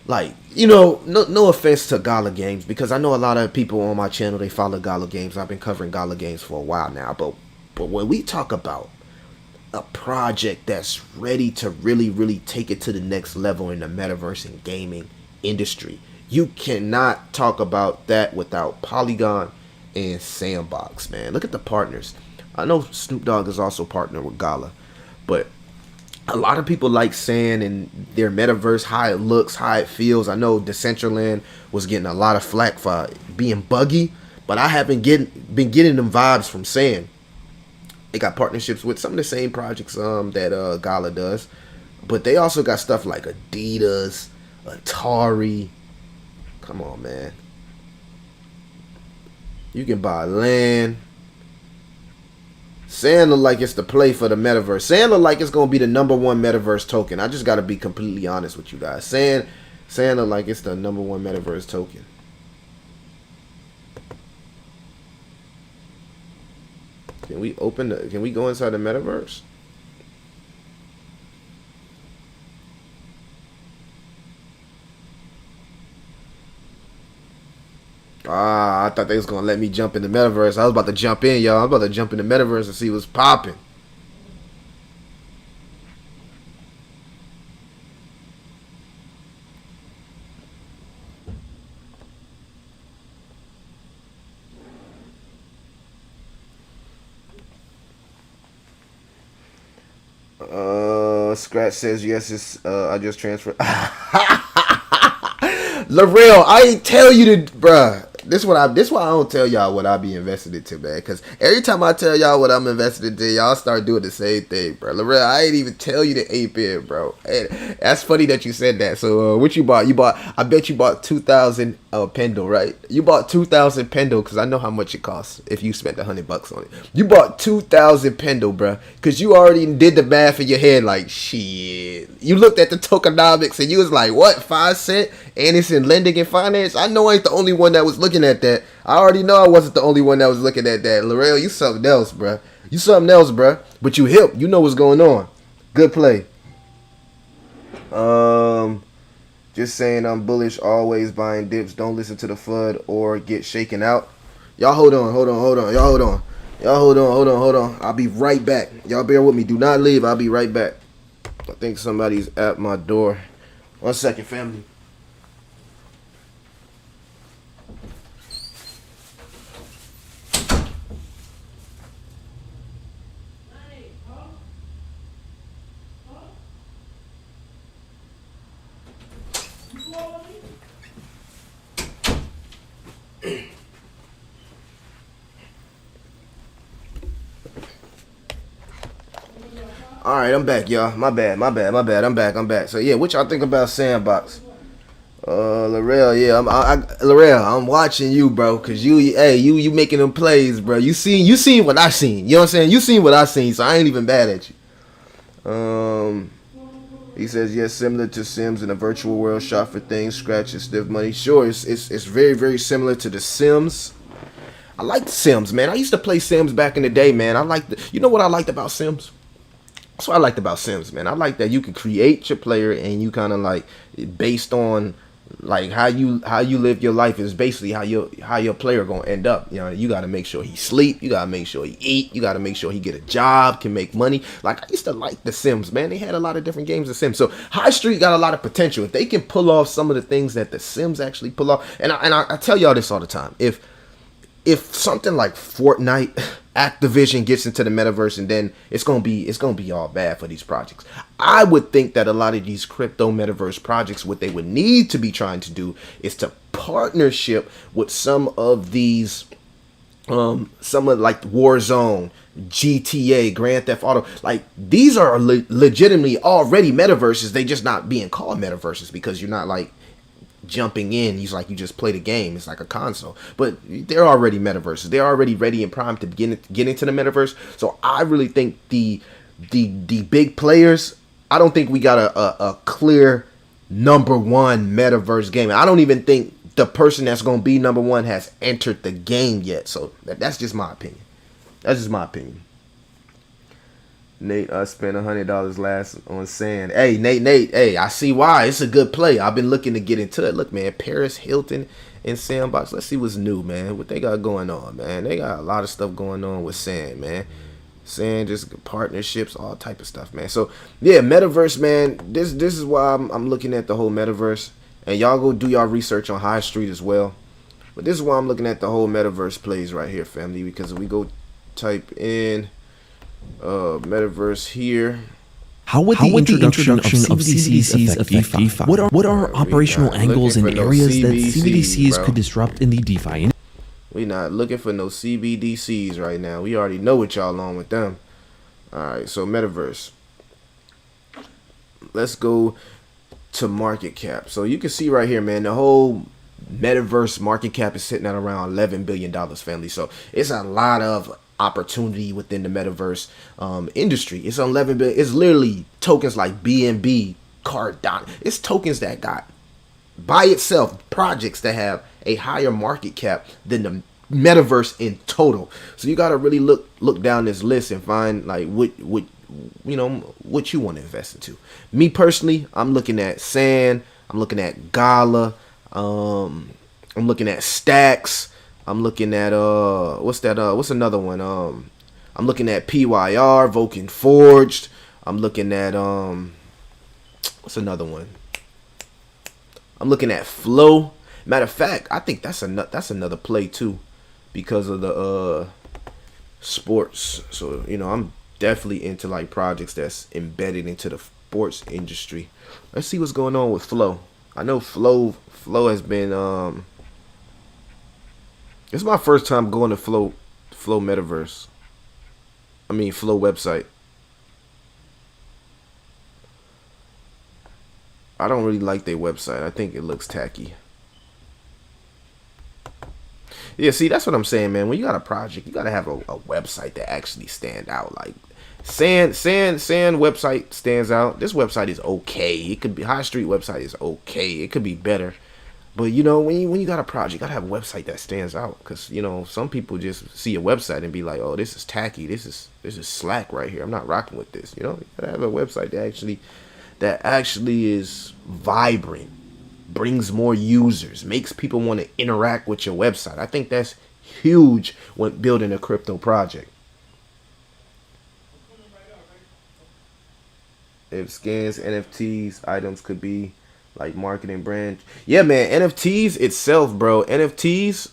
Like, you know, no offense to Gala Games, because I know a lot of people on my channel, they follow Gala Games. I've been covering Gala Games for a while now, but when we talk about a project that's ready to really take it to the next level in the metaverse and gaming industry, you cannot talk about that without Polygon and Sandbox, man. Look at the partners. I know Snoop Dogg is also partnered with Gala, but a lot of people like Sand and their metaverse, how it looks, how it feels. I know Decentraland was getting a lot of flack for being buggy, but I haven't been getting them vibes from Sand. They got partnerships with some of the same projects that Gala does, but they also got stuff like Adidas, Atari. Come on, man. You can buy land. Sand look like it's the play for the metaverse. Sand look like it's gonna be the #1 metaverse token. I just gotta be completely honest with you guys. Sand look like it's the #1 metaverse token. Can we can we go inside the metaverse? Ah, I thought they was gonna let me jump in the metaverse. I was about to jump in, y'all. I'm about to jump in the metaverse and see what's popping. Scratch says yes. It's I just transferred. L'Oreal, I ain't tell you to, bruh. This why I don't tell y'all what I be invested into, man. Because every time I tell y'all what I'm invested into, y'all start doing the same thing, bro. L'Oreal, I ain't even tell you to ape in, bro. Hey, that's funny that you said that. So what you bought? I bet you bought 2,000 Pendle, right? You bought 2,000 Pendle because I know how much it costs if you spent $100 on it. You bought 2,000 Pendle, bro, because you already did the math in your head. Like, shit. You looked at the tokenomics and you was like, what, 5 cents? And it's in lending and finance. I know I ain't the only one that was looking at that. I already know I wasn't the only one that was looking at that. L'Oreal, you something else, bruh. You something else, bruh. But you hip. You know what's going on. Good play. Just saying I'm bullish. Always buying dips. Don't listen to the FUD or get shaken out. Y'all hold on. Y'all hold on. I'll be right back. Y'all bear with me. Do not leave. I'll be right back. I think somebody's at my door. 1 second, family. All right, I'm back, y'all. My bad. I'm back. So yeah, what y'all think about Sandbox? L'Oreal, yeah, L'Oreal, I'm watching you, bro, cause you making them plays, bro. You seen what I seen. You know what I'm saying? You seen what I seen, so I ain't even bad at you. He says yes, similar to Sims in a virtual world, shot for things, scratch and stiff money. Sure, it's very, very similar to the Sims. I like the Sims, man. I used to play Sims back in the day, man. You know what I liked about Sims? That's what I liked about Sims, man. I like that you can create your player and you kind of like based on like how you live your life is basically how your player gonna end up. You know, you got to make sure he sleep, you got to make sure he eat, you got to make sure he get a job, can make money. Like I used to like the Sims, man. They had a lot of different games of Sims. So High Street got a lot of potential. If they can pull off some of the things that the Sims actually pull off, and I tell y'all this all the time. If something like Fortnite, Activision gets into the metaverse, and then it's gonna be all bad for these projects. I would think that a lot of these crypto metaverse projects, what they would need to be trying to do is to partnership with some of these, some of like Warzone, GTA, Grand Theft Auto. Like these are legitimately already metaverses. They just not being called metaverses because you're not like jumping in. He's like, you just play the game. It's like a console, but they're already metaverses. They're already ready and primed to get into the metaverse. So I really think the big players, I don't think we got a clear number one metaverse game. I don't even think the person that's going to be number one has entered the game yet. So that's just my opinion. Nate, I spent $100 last on sand. Hey, Nate, hey, I see why. It's a good play. I've been looking to get into it. Look, man, Paris Hilton and Sandbox. Let's see what's new, man. What they got going on, man. They got a lot of stuff going on with Sand, man. Sand, just partnerships, all type of stuff, man. So, yeah, Metaverse, man. This is why I'm looking at the whole Metaverse. And y'all go do y'all research on High Street as well. But this is why I'm looking at the whole Metaverse plays right here, family. Because if we go type in metaverse here. How would the introduction of CBDCs affect DeFi? What are operational angles and areas that CBDCs could disrupt in the DeFi? We not looking for no CBDCs right now. We already know what y'all on with them. Alright, so metaverse. Let's go to market cap. So you can see right here, man, the whole metaverse market cap is sitting at around $11 billion, family. So it's a lot of opportunity within the metaverse industry. It's 11 billion. It's literally tokens like BNB, Cardano. It's tokens that got by itself projects that have a higher market cap than the metaverse in total. So you gotta really look down this list and find like what you know what you want to invest into. Me personally, I'm looking at Sand, I'm looking at Gala, I'm looking at Stacks, I'm looking at what's another one? I'm looking at PYR, Vulcan Forged. I'm looking at what's another one? I'm looking at Flow. Matter of fact, I think that's another play too, because of the sports. So you know, I'm definitely into like projects that's embedded into the sports industry. Let's see what's going on with Flow. I know Flow has been it's my first time going to Flow Metaverse. I mean Flow website. I don't really like their website. I think it looks tacky. Yeah, see, that's what I'm saying, man. When you got a project, you gotta have a website that actually stand out. Like Sand website stands out. This website is okay. It could be High Street website is okay. It could be better. But you know, when you got a project, you gotta have a website that stands out. Because you know, some people just see a website and be like, "Oh, this is tacky. This is slack right here. I'm not rocking with this." You know, you gotta have a website that actually is vibrant, brings more users, makes people want to interact with your website. I think that's huge when building a crypto project. If scans, NFTs, items could be like marketing brand. Yeah, man, NFTs itself, bro. NFTs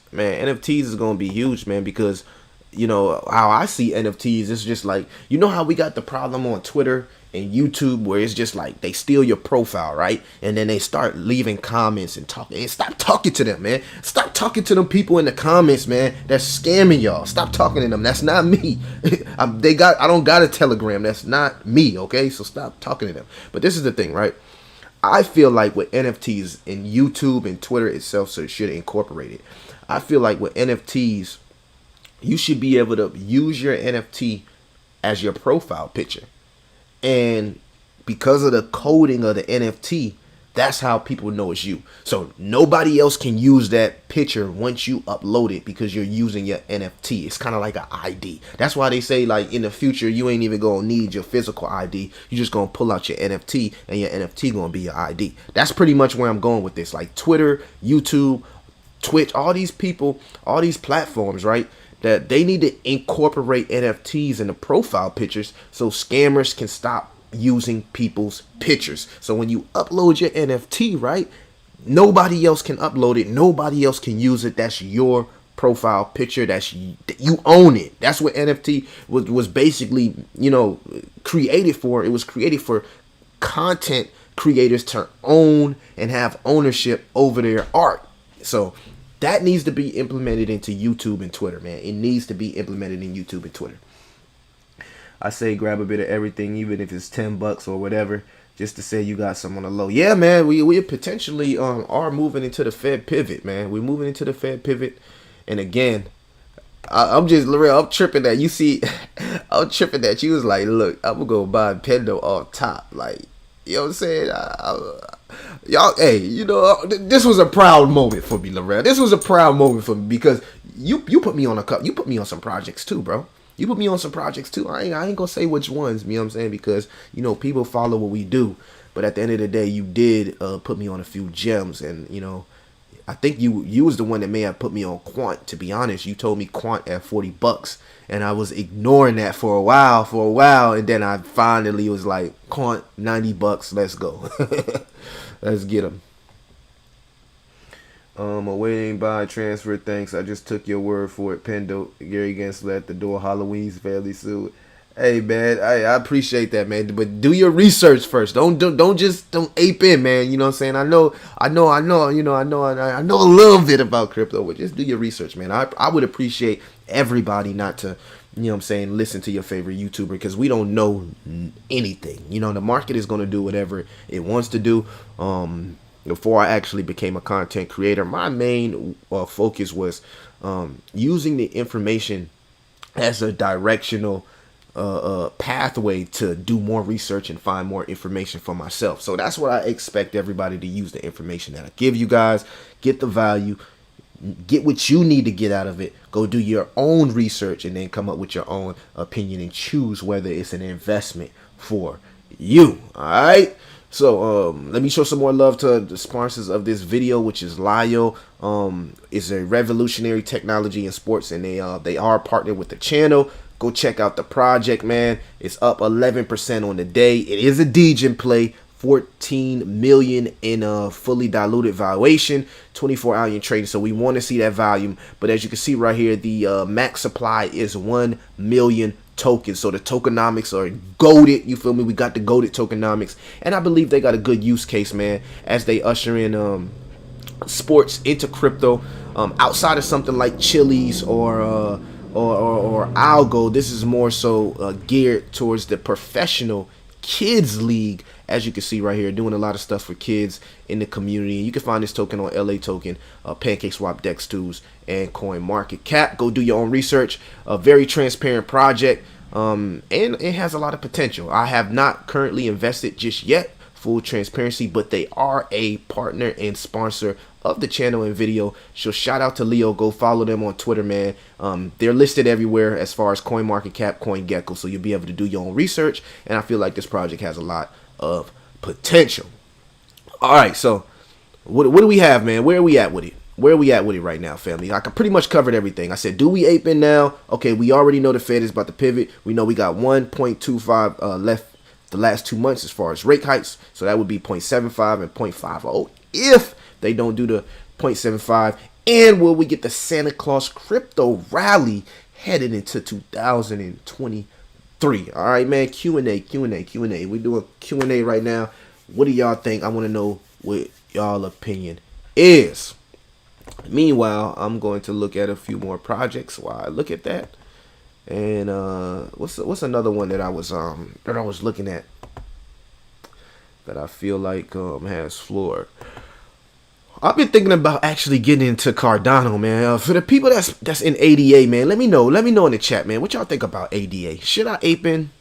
is going to be huge, man, because, you know, how I see NFTs, it's just like, you know how we got the problem on Twitter and YouTube where it's just like they steal your profile, right? And then they start leaving comments and talking. And stop talking to them, man. Stop talking to them people in the comments, man. That's scamming y'all. Stop talking to them. That's not me. I don't got a Telegram. That's not me, okay? So stop talking to them. But this is the thing, right? I feel like with NFTs and YouTube and Twitter itself, so it should incorporate it. I feel like with NFTs, you should be able to use your NFT as your profile picture. And because of the coding of the NFT, that's how people know it's you. So nobody else can use that picture once you upload it because you're using your NFT. It's kind of like an ID. That's why they say like in the future, you ain't even going to need your physical ID. You're just going to pull out your NFT and your NFT going to be your ID. That's pretty much where I'm going with this. Like Twitter, YouTube, Twitch, all these people, all these platforms, right? That they need to incorporate NFTs in the profile pictures so scammers can stop using people's pictures. So when you upload your NFT, right, nobody else can upload it. Nobody else can use it. That's your profile picture. You own it. That's what NFT was basically, you know, created for. It was created for content creators to own and have ownership over their art. So that needs to be implemented into YouTube and Twitter, man. It needs to be implemented in YouTube and Twitter. I say grab a bit of everything, even if it's $10 or whatever, just to say you got some on the low. Yeah, man, we potentially are moving into the Fed pivot, man. We're moving into the Fed pivot. And again, I'm tripping that you see, I'm tripping that you was like, look, I'm gonna go buy Pendo off top. Like, you know what I'm saying? Y'all, hey, you know, this was a proud moment for me, Lorel. This was a proud moment for me because you put me on you put me on some projects too, bro. You put me on some projects too. I ain't gonna say which ones, you know what I'm saying? Because, you know, people follow what we do. But at the end of the day, you did put me on a few gems. And, you know, I think you was the one that may have put me on Quant. To be honest, you told me Quant at $40. And I was ignoring that for a while. And then I finally was like, Quant, $90, let's go. Let's get them. Awaiting buy transfer. Thanks. I just took your word for it. Pendo, Gary Gensler at the door. Halloween's fairly soon. Hey man, I appreciate that, man. But do your research first. Don't ape in, man. You know what I'm saying? I know a little bit about crypto, but just do your research, man. I would appreciate everybody not to, you know what I'm saying, listen to your favorite YouTuber because we don't know anything. You know, the market is going to do whatever it wants to do. Before I actually became a content creator, my main focus was using the information as a directional pathway to do more research and find more information for myself. So that's what I expect everybody to use the information that I give you guys. Get the value, Get what you need to get out of it. Go do your own research and then come up with your own opinion and choose whether it's an investment for you. All right. So let me show some more love to the sponsors of this video, which is Lyo. It's a revolutionary technology in sports, and they are partnered with the channel. Go check out the project, man. It's up 11% on the day. It is a Degen play. 14 million in fully diluted valuation, 24 hour in trading. So we want to see that volume. But as you can see right here, the max supply is 1 million tokens. So the tokenomics are goated. You feel me? We got the goated tokenomics, and I believe they got a good use case, man, as they usher in sports into crypto. Outside of something like Chili's or Algo, this is more so geared towards the professional kids league. As you can see right here, doing a lot of stuff for kids in the community. You can find this token on LA Token, PancakeSwap, DEX2s, and CoinMarketCap. Go do your own research. A very transparent project, and it has a lot of potential. I have not currently invested just yet, full transparency, but they are a partner and sponsor of the channel and video. So shout out to Leo. Go follow them on Twitter, man. They're listed everywhere as far as CoinMarketCap, CoinGecko, so you'll be able to do your own research, and I feel like this project has a lot of potential. All right, so what do we have, man? Where are we at with it? Where are we at with it right now, family? I pretty much covered everything. I said, do we ape in now? Okay, we already know the Fed is about to pivot. We know we got 1.25 left the last 2 months as far as rate hikes, so that would be 0.75 and 0.50 if they don't do the 0.75. And will we get the Santa Claus crypto rally headed into 2023? All right, man. Q&A. We're doing Q&A right now. What do y'all think? I want to know what y'all opinion is. Meanwhile, I'm going to look at a few more projects while I look at that. And what's another one that I was looking at that I feel like has floor? I've been thinking about actually getting into Cardano, man. For the people that's in ADA, man, let me know in the chat, man. What y'all think about ADA? Should I ape in?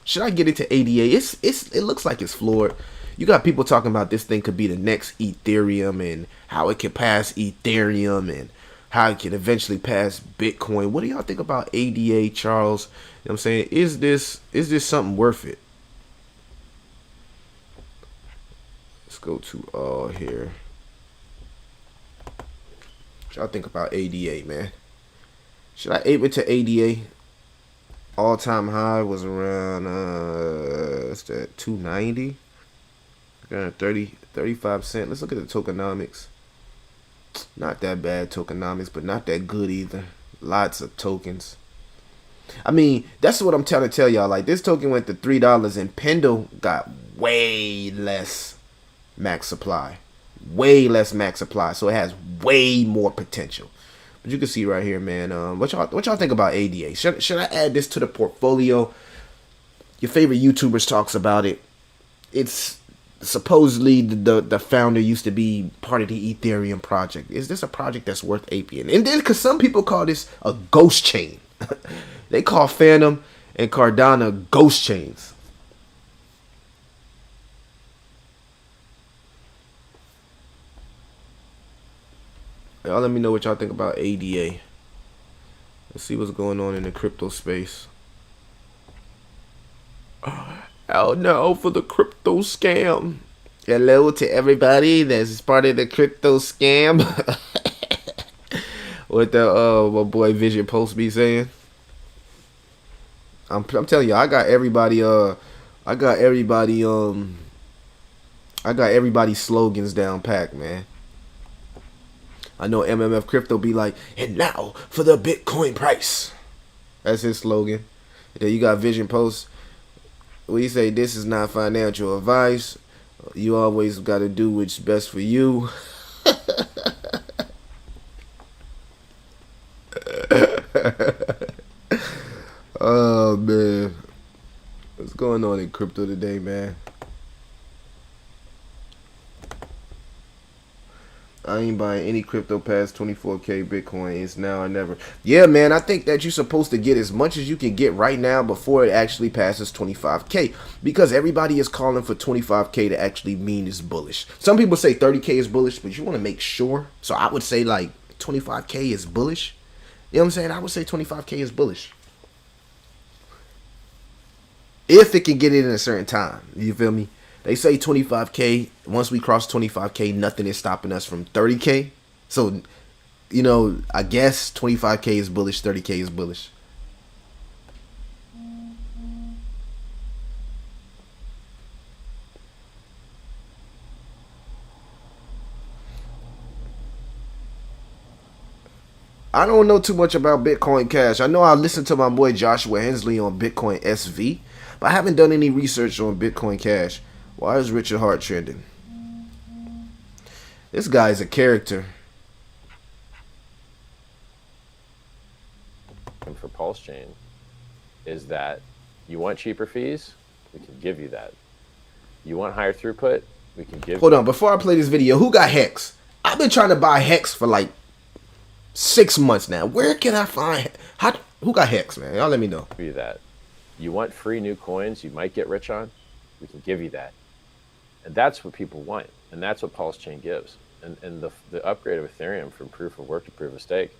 Should I get into ADA? It looks like it's floored. You got people talking about this thing could be the next Ethereum and how it can pass Ethereum and how it can eventually pass Bitcoin. What do y'all think about ADA, Charles? You know what I'm saying? Is this something worth it? Let's go to all here. What y'all think about ADA, man? Should I ape into ADA? All-time high was around what's that, 290? 35 cents. Let's look at the tokenomics. Not that bad tokenomics, but not that good either. Lots of tokens. I mean, that's what I'm trying to tell y'all. Like, this token went to $3 and Pendle got way less max supply. Way less max supply. So it has way more potential. But you can see right here, man. What y'all think about ADA? Should I add this to the portfolio? Your favorite YouTubers talks about it. It's supposedly the founder used to be part of the Ethereum project. Is this a project that's worth aping? And then, because some people call this a ghost chain. They call Phantom and Cardano ghost chains. Y'all let me know what y'all think about ADA. Let's see what's going on in the crypto space. Oh no, for the crypto scam. Hello to everybody that's part of the crypto scam. What the my boy Vision Post be saying. I'm telling you, I got everybody slogans down packed, man. I know MMF Crypto be like, and now for the Bitcoin price. That's his slogan. Then you got Vision Post. We say this is not financial advice. You always got to do what's best for you. Oh man, what's going on in crypto today, man? I ain't buying any crypto past 24K Bitcoin. It's now or never. Yeah, man, I think that you're supposed to get as much as you can get right now before it actually passes 25K. Because everybody is calling for 25K to actually mean it's bullish. Some people say 30K is bullish, but you want to make sure. So I would say like 25K is bullish. You know what I'm saying? I would say 25K is bullish. If it can get it in a certain time. You feel me? They say 25K. Once we cross 25K, nothing is stopping us from 30K. So, you know, I guess 25K is bullish, 30K is bullish. I don't know too much about Bitcoin Cash. I know I listened to my boy Joshua Hensley on Bitcoin SV, but I haven't done any research on Bitcoin Cash. Why is Richard Hart trending? This guy is a character. And for Pulse Chain is that you want cheaper fees, we can give you that. You want higher throughput, we can give. Hold on, before I play this video, who got Hex? I've been trying to buy Hex for like 6 months now. Where can I find? Who got Hex, man? Y'all let me know. Give you that. You want free new coins you might get rich on, we can give you that. And that's what people want, and that's what Pulse Chain gives. And the upgrade of Ethereum from proof of work to proof of stake,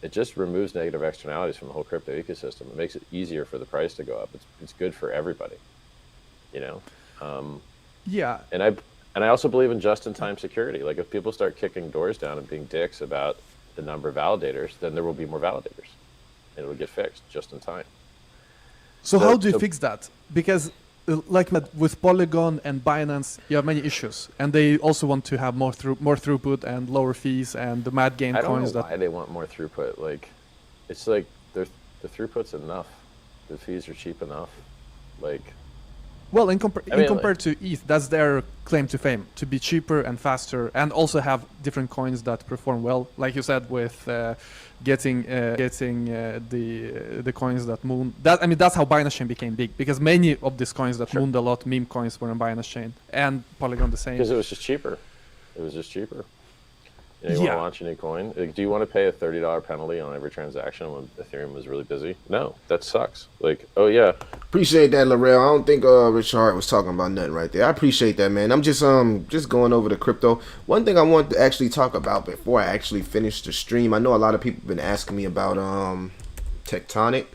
it just removes negative externalities from the whole crypto ecosystem. It makes it easier for the price to go up. It's good for everybody, you know. Yeah. And I also believe in just-in-time security. Like if people start kicking doors down and being dicks about the number of validators, then there will be more validators, and it will get fixed just in time. So how do you fix that? Because like with Polygon and Binance, you have many issues, and they also want to have more throughput and lower fees and the mad gain coins. I don't know why they want more throughput. Like, it's like the throughput's enough. The fees are cheap enough. Like, well, compared to ETH, that's their claim to fame, to be cheaper and faster, and also have different coins that perform well. Like you said, with getting the coins that moon. That's how Binance Chain became big, because many of these coins that mooned a lot, meme coins, were on Binance Chain, and Polygon the same. Because it was just cheaper. It was just cheaper. You know, you want to launch a new coin. Like, do you want to pay a $30 penalty on every transaction when Ethereum was really busy? No, that sucks. Like, oh yeah. Appreciate that, Larell. I don't think Richard Hart was talking about nothing right there. I appreciate that, man. I'm just going over the crypto. One thing I want to actually talk about before I actually finish the stream. I know a lot of people have been asking me about Tectonic.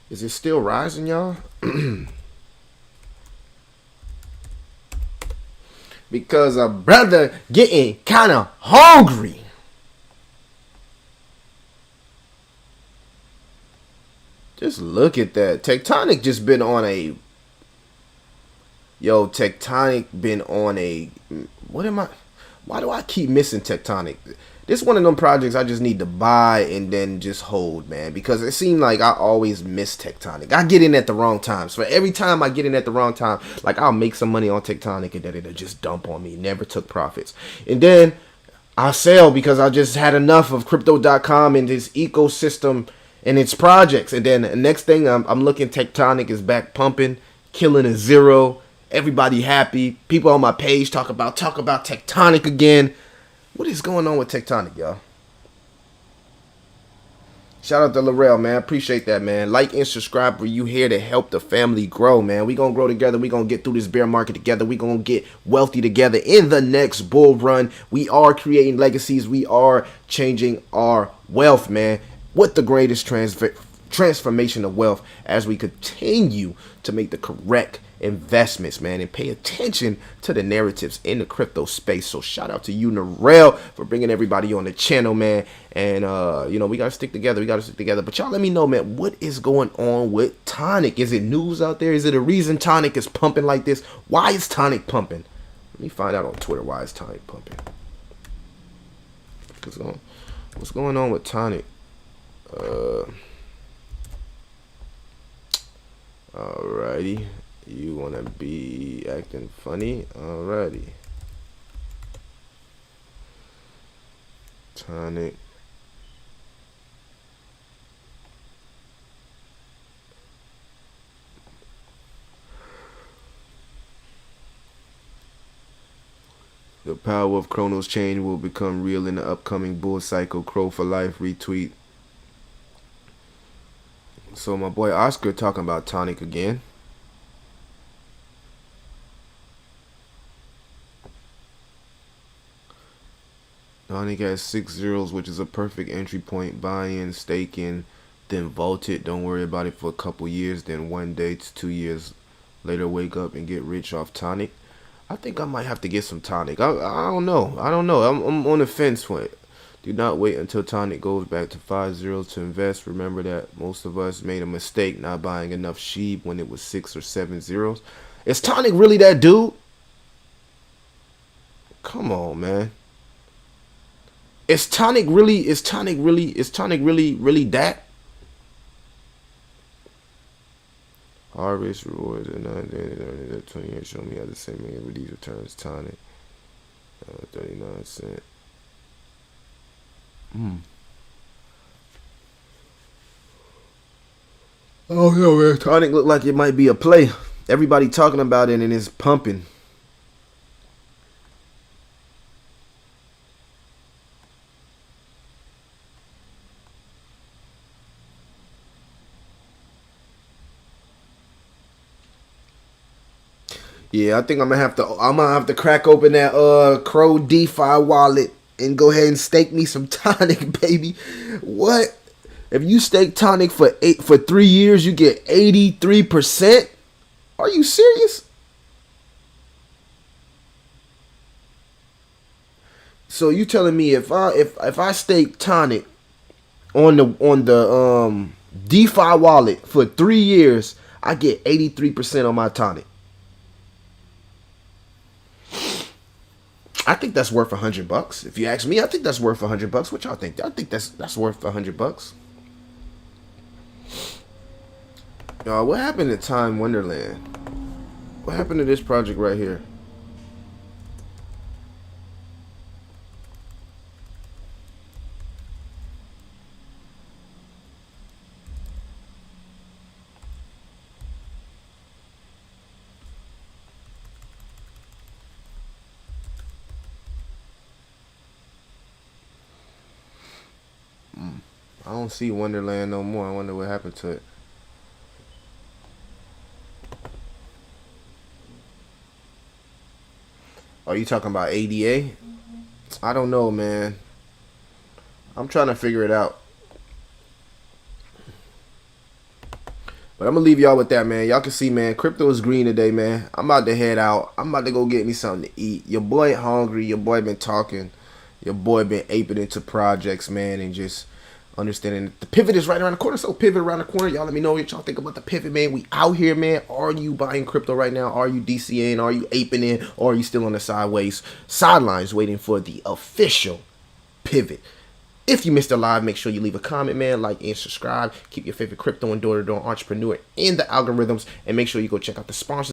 Is it still rising, y'all? Because a brother getting kind of hungry. Just look at that. Tectonic just been on a... Yo, Tectonic been on a... Why do I keep missing Tectonic? This is one of them projects I just need to buy and then just hold, man. Because it seems like I always miss Tectonic. I get in at the wrong times. For every time I get in at the wrong time, like I'll make some money on Tectonic and then it'll just dump on me. Never took profits. And then I'll sell because I just had enough of Crypto.com and this ecosystem and its projects. And then the next thing I'm looking, Tectonic is back pumping, killing a zero. Everybody happy. People on my page talk about Tectonic again. What is going on with Tectonic, y'all? Shout out to Larell, man. Appreciate that, man. Like and subscribe. You here to help the family grow, man. We gonna grow together. We gonna get through this bear market together. We gonna get wealthy together in the next bull run. We are creating legacies. We are changing our wealth, man. With the greatest transformation of wealth as we continue to make the correct investments, man, and pay attention to the narratives in the crypto space. So shout out to you, Narelle, for bringing everybody on the channel, man. And you know, we gotta stick together. But y'all let me know, man, what is going on with Tonic? Is it news out there? Is it a reason Tonic is pumping like this? Why is Tonic pumping? Let me find out on Twitter why is Tonic pumping. What's going on with Tonic? Alrighty. You wanna be acting funny? Alrighty. Tonic. The power of Chronos Chain will become real in the upcoming bull cycle. Crow for life retweet. So my boy Oscar talking about Tonic again. Tonic has 6 zeros, which is a perfect entry point. Buy in, stake in, then vault it. Don't worry about it for a couple years. Then 1 day to 2 years later, wake up and get rich off Tonic. I think I might have to get some Tonic. I don't know. I'm on the fence for it. Do not wait until Tonic goes back to 5 zeros to invest. Remember that most of us made a mistake not buying enough SHIB when it was 6 or 7 zeros. Is Tonic really that dude? Come on, man. Is Tonic really that? Harvest rewards at 9 days, 28. Show me how the same thing with these returns. Tonic, 39 cents. Oh no, man. Tonic look like it might be a play. Everybody talking about it and it's pumping. Yeah, I think I'm gonna have to crack open that Crow DeFi wallet and go ahead and stake me some Tonic, baby. What? If you stake Tonic for 3 years, you get 83%? Are you serious? So you telling me if I stake Tonic on the DeFi wallet for 3 years, I get 83% on my Tonic? I think that's worth $100. If you ask me, I think that's worth $100. What y'all think? I think that's worth $100. Y'all, what happened to Time Wonderland? What happened to this project right here? I don't see Wonderland no more. I wonder what happened to it. Are you talking about ADA? I don't know, man. I'm trying to figure it out. But I'm going to leave y'all with that, man. Y'all can see, man, crypto is green today, man. I'm about to head out. I'm about to go get me something to eat. Your boy hungry. Your boy been talking. Your boy been aping into projects, man, and just understanding the pivot is right around the corner. So pivot around the corner. Y'all let me know what y'all think about the pivot, man. We out here, man. Are you buying crypto right now? Are you DCAing? Are you aping in? Or are you still on the sidelines waiting for the official pivot? If you missed the live, make sure you leave a comment, man. Like and subscribe. Keep your favorite crypto and door-to-door entrepreneur in the algorithms. And make sure you go check out the sponsors.